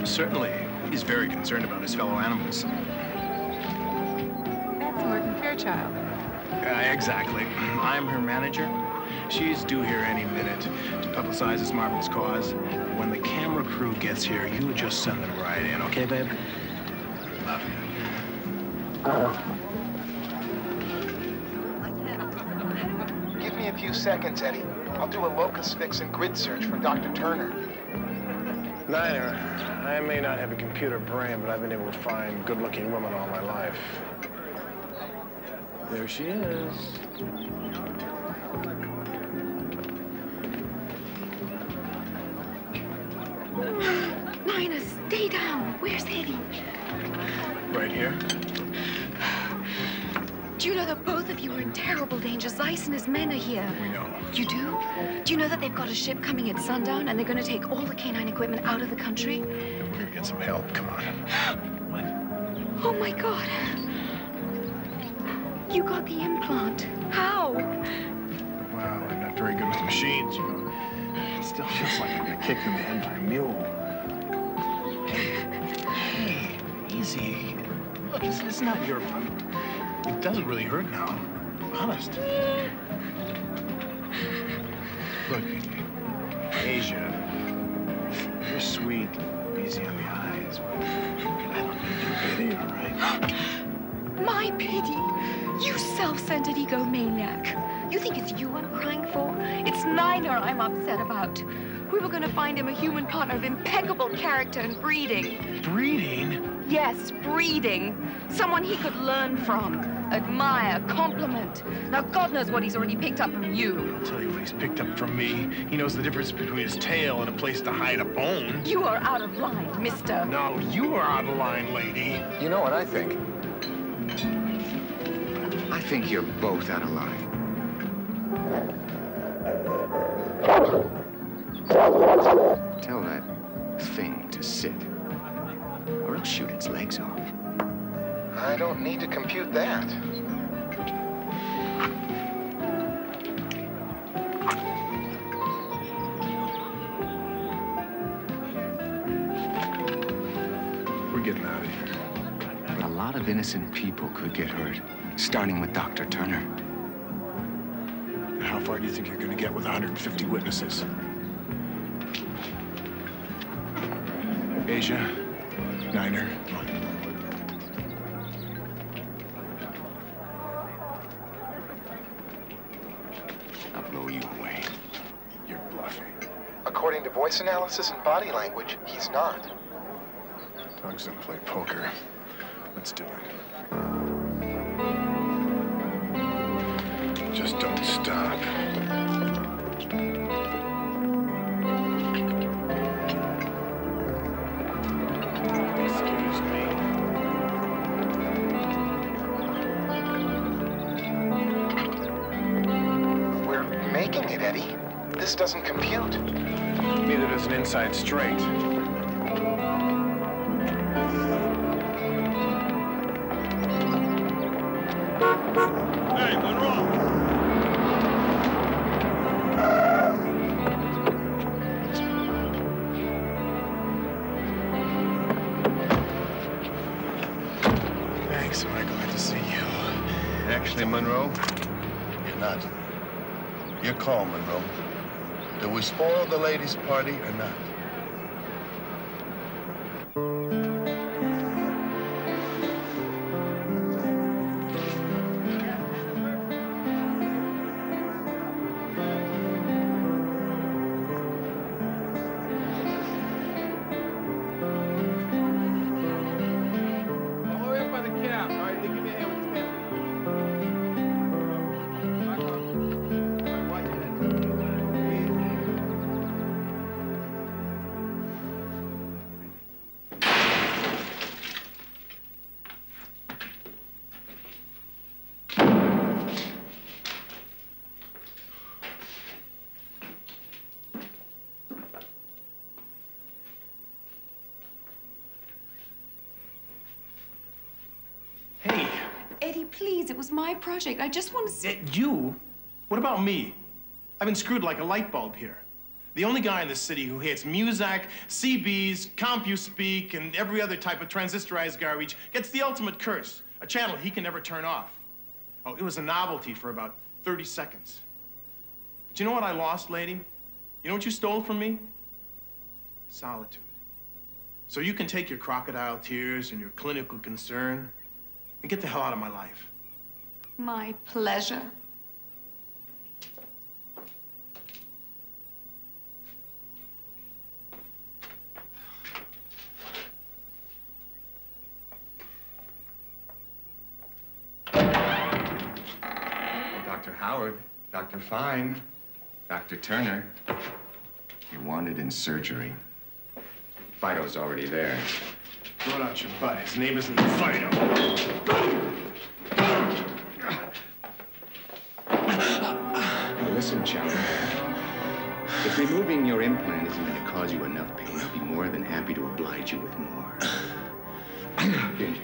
Certainly. He's very concerned about his fellow animals. That's Morgan Fairchild. Exactly. I'm her manager. She's due here any minute to publicize this marvelous cause. When the camera crew gets here, you just send them right in, okay, babe? Love you. Give me a few seconds, Eddie. I'll do a locus fix and grid search for Dr. Turner. Niner, I may not have a computer brain, but I've been able to find good-looking women all my life. There she is. Nina, stay down. Where's Eddie? Right here. Do you know that both of you are in terrible danger? Zeiss and his men are here. We know. You do? Do you know that they've got a ship coming at sundown and they're going to take all the K-9 equipment out of the country? And we're gonna get some help. Come on. Oh, my God. You got the implant. How? Well, I'm not very good with machines, you know. It still feels like I got kicked in the head by a mule. Hey, easy. Look, it's not your fault. It doesn't really hurt now. Honest. Look, Asia, you're sweet. Easy on the eyes. But I don't need your pity, all right? My pity? You self-centered egomaniac. You think it's you I'm crying for? It's Niner I'm upset about. We were going to find him a human partner of impeccable character and breeding. Breeding? Yes, breeding. Someone he could learn from, admire, compliment. Now, God knows what he's already picked up from you. I'll tell you what he's picked up from me. He knows the difference between his tail and a place to hide a bone. You are out of line, mister. No, you are out of line, lady. You know what I think? I think you're both out of line. Tell that thing to sit, or I'll shoot its legs off. I don't need to compute that. We're getting out of here. But a lot of innocent people could get hurt, starting with Dr. Turner. How far do you think you're going to get with 150 witnesses? Asia, Niner, come on. I'll blow you away. You're bluffing. According to voice analysis and body language, he's not. Dogs don't play poker. Let's do it. Just don't stop. Excuse me. We're making it, Eddie. This doesn't compute. Neither does an inside straight. Hey, Monroe! Thanks, Michael. Glad to see you. Actually, Monroe, you're not. Your call, Monroe. Do we spoil the ladies' party or not? Hurry up by the cab. All right, they give me a hand with this please, it was my project. I just want to... You? What about me? I've been screwed like a light bulb here. The only guy in this city who hates Muzak, CBs, CompuSpeak, and every other type of transistorized garbage gets the ultimate curse, a channel he can never turn off. Oh, it was a novelty for about 30 seconds. But you know what I lost, lady? You know what you stole from me? Solitude. So you can take your crocodile tears and your clinical concern and get the hell out of my life. My pleasure. Dr. Howard, Dr. Fine, Dr. Turner. You're wanted in surgery. Fido's already there. Throw it out your butt. His name isn't Fido. Now listen, chum. If removing your implant isn't going to cause you enough pain, I'll be more than happy to oblige you with more. Benji.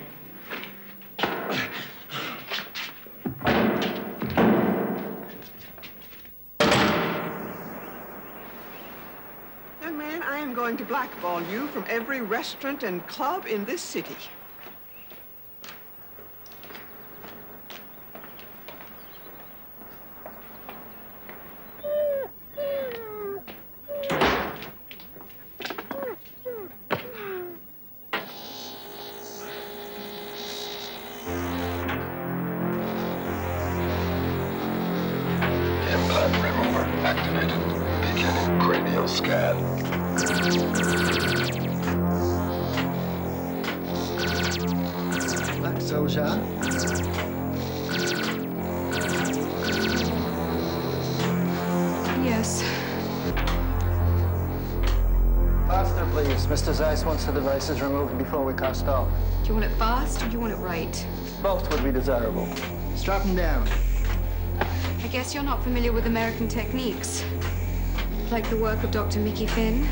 Young man, I am going to blackball you from every restaurant and club in this city. Implant remover activated. Beginning cranial scan. Black soldier. Yes. Faster, please. Mr. Zeiss wants the devices removed before we cast off. Do you want it fast or do you want it right? Both would be desirable. Strap him down. I guess you're not familiar with American techniques. Like the work of Dr. Mickey Finn?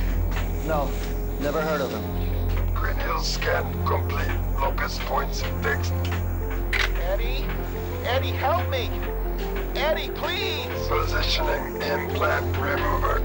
No, never heard of him. Cranial scan complete. Locus points fixed. Eddie? Eddie, help me! Eddie, please! Positioning implant remover.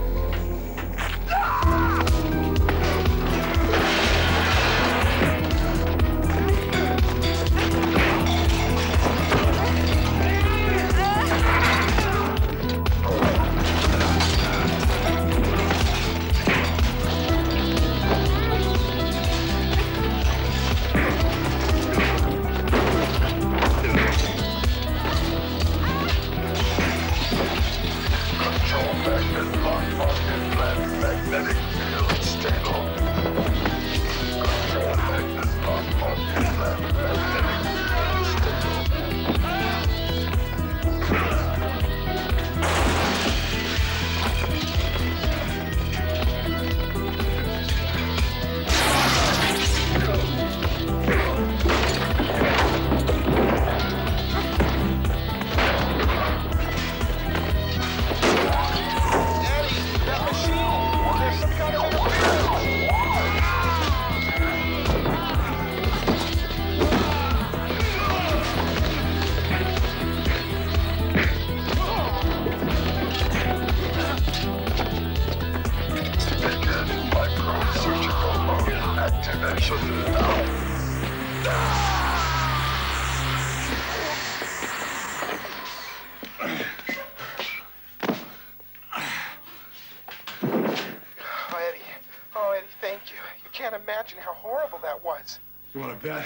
Imagine how horrible that was. You want to bet?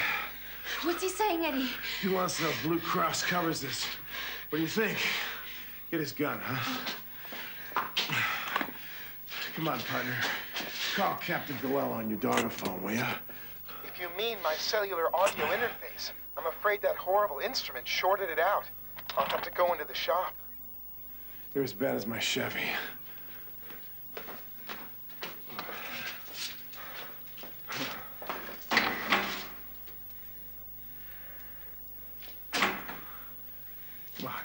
What's he saying, Eddie? He wants to know if Blue Cross covers this. What do you think? Get his gun, huh? Come on, partner. Call Captain Goel on your daughter phone, will ya? If you mean my cellular audio interface, I'm afraid that horrible instrument shorted it out. I'll have to go into the shop. You're as bad as my Chevy. Come on.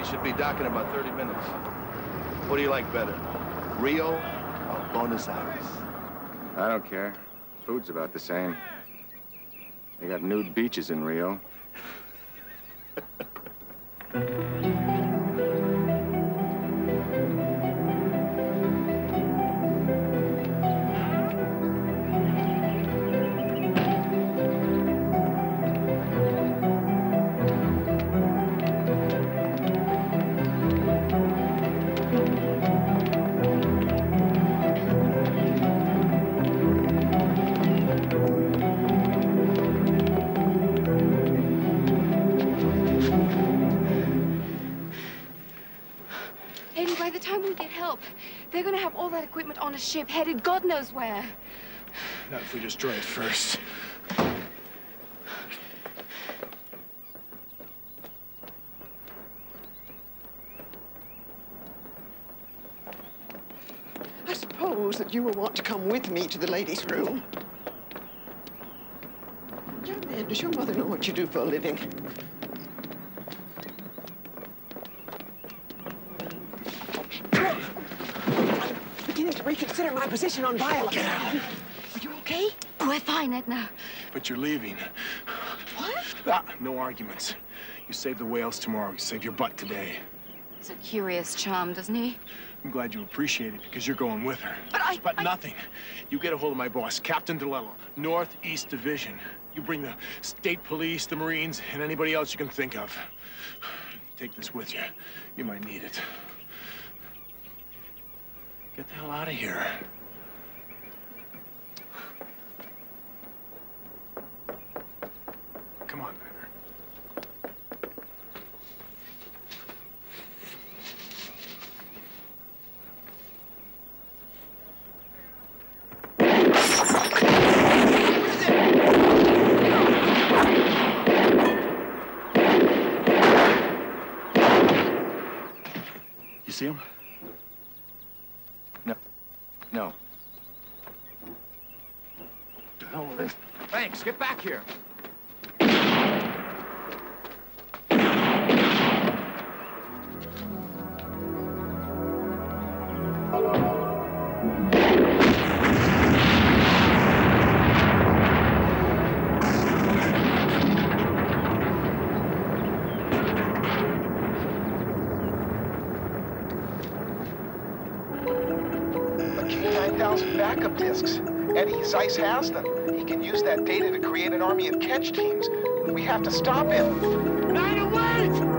should be docking in about 30 minutes. What do you like better, Rio or Buenos Aires? I don't care. Food's about the same. They got nude beaches in Rio. By the time we get help, they're gonna have all that equipment on a ship headed God knows where. Not if we destroy it first. I suppose that you will want to come with me to the ladies' room. Young man, does your mother know what you do for a living? Beginning to reconsider my position on violence. Get out. Are you okay? We're fine, Edna. But you're leaving. What? Ah, no arguments. You save the whales tomorrow. You save your butt today. He's a curious chum, doesn't he? I'm glad you appreciate it because you're going with her. But nothing. You get a hold of my boss, Captain DeLello, Northeast Division. You bring the state police, the Marines, and anybody else you can think of. Take this with you. You might need it. Get the hell out of here. Come on, Mather. You see him? No. The hell with this? Thanks. Get back here. K-9000 backup discs. Eddie, Zeiss has them. He can use that data to create an army of catch teams. We have to stop him. Nina, wait!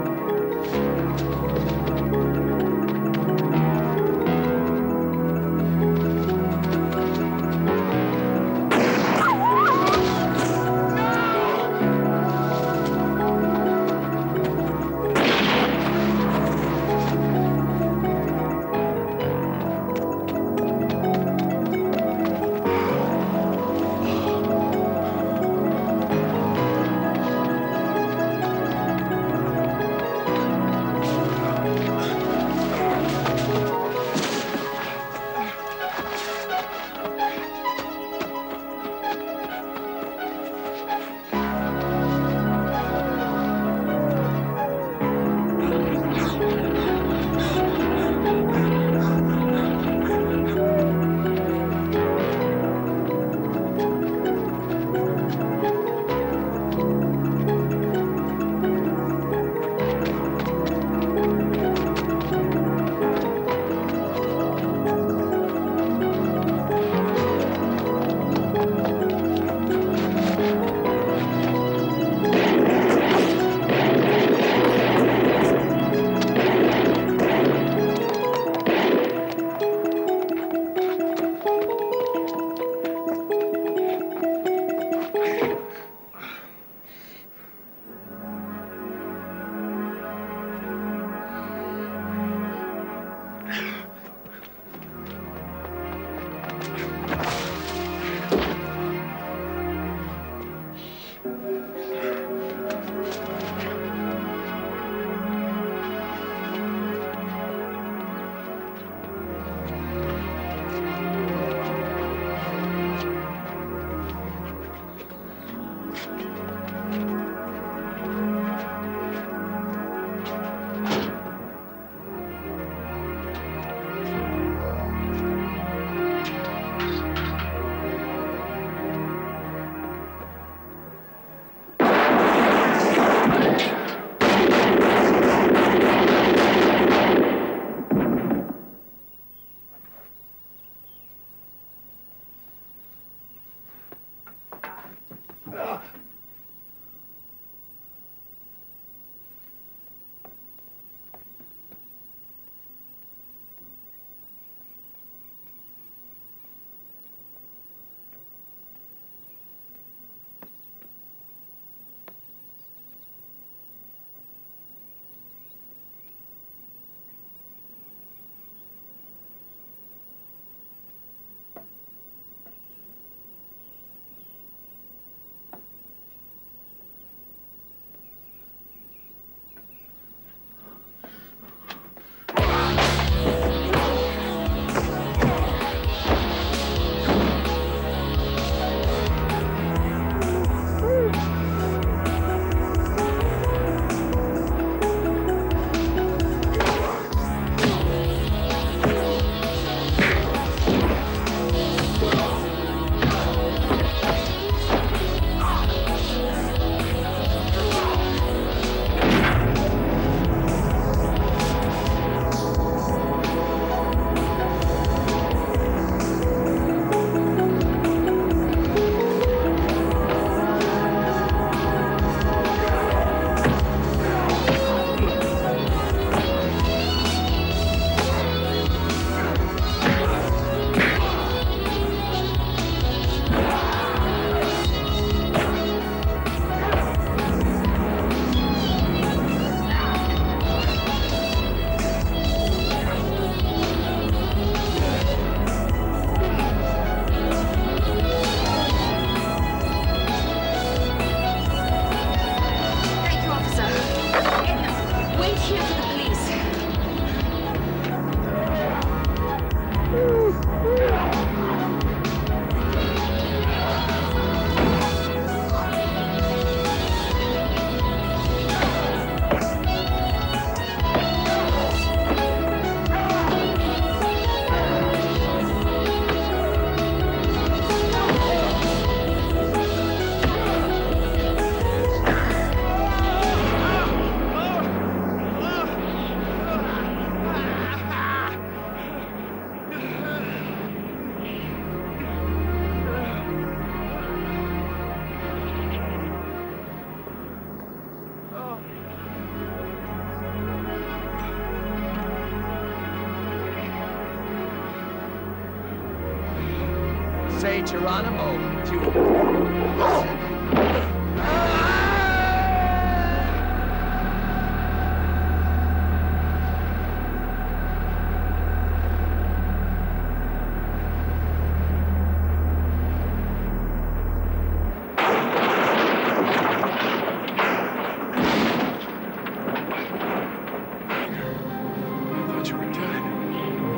say Geronimo to...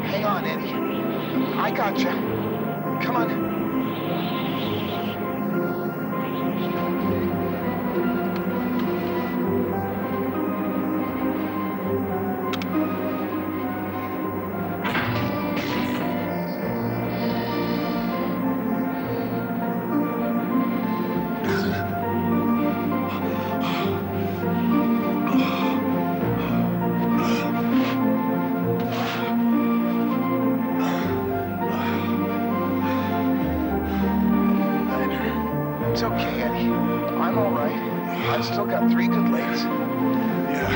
Hang on, Eddie. I got you. Come on. It's okay, Eddie. I'm all right. I've still got 3 good legs. Yeah.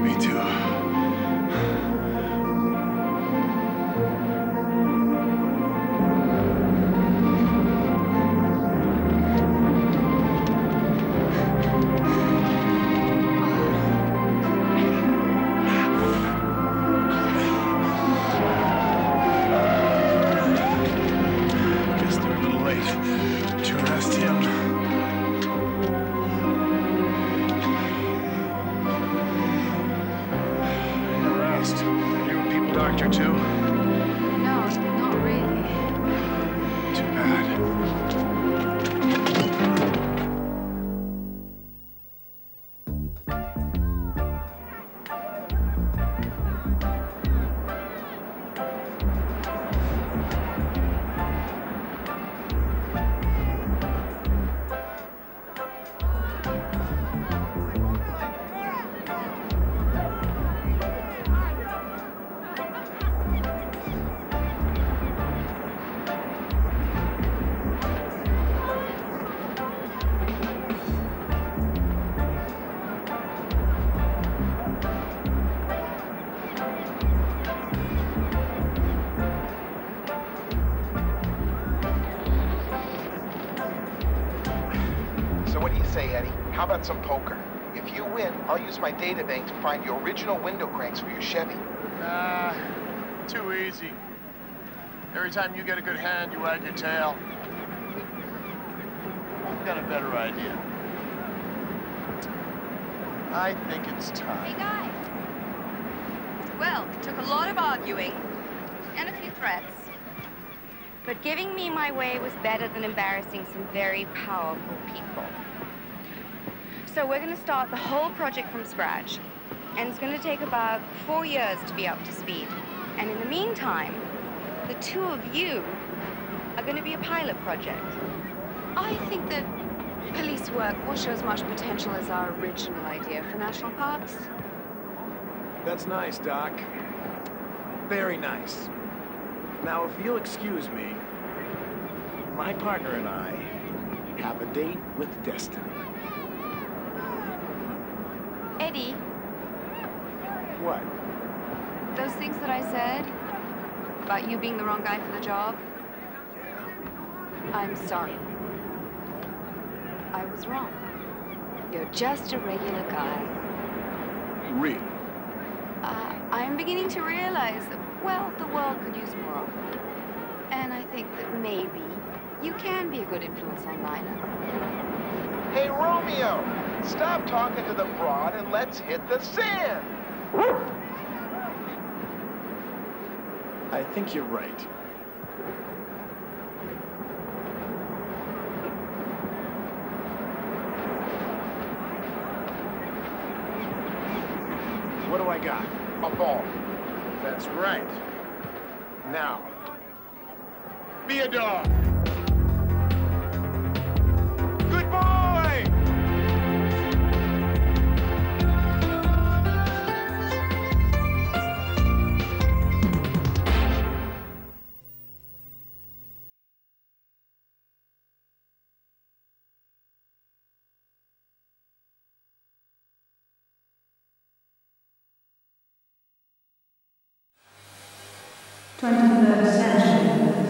Me too. Guess they're a little late to arrest him. Never asked. Are you a people doctor too? No, not really. Too bad. So what do you say, Eddie? How about some poker? If you win, I'll use my data bank to find the original window cranks for your Chevy. Nah, too easy. Every time you get a good hand, you wag your tail. I've got a better idea. I think it's time. Hey, guys. Well, it took a lot of arguing and a few threats. But giving me my way was better than embarrassing some very powerful people. So we're going to start the whole project from scratch. And it's going to take about 4 years to be up to speed. And in the meantime, the 2 of you are going to be a pilot project. I think that police work will show as much potential as our original idea for national parks. That's nice, Doc. Very nice. Now, if you'll excuse me, my partner and I have a date with destiny. Eddie, What? those things that I said about you being the wrong guy for the job, I'm sorry. I was wrong. You're just a regular guy. Really? I'm beginning to realize that, well, the world could use more of it. And I think that maybe you can be a good influence on Nina. Hey, Romeo! Stop talking to the broad and let's hit the sand! I think you're right. What do I got? A ball. That's right. Now, be a dog. Good boy! 23rd century.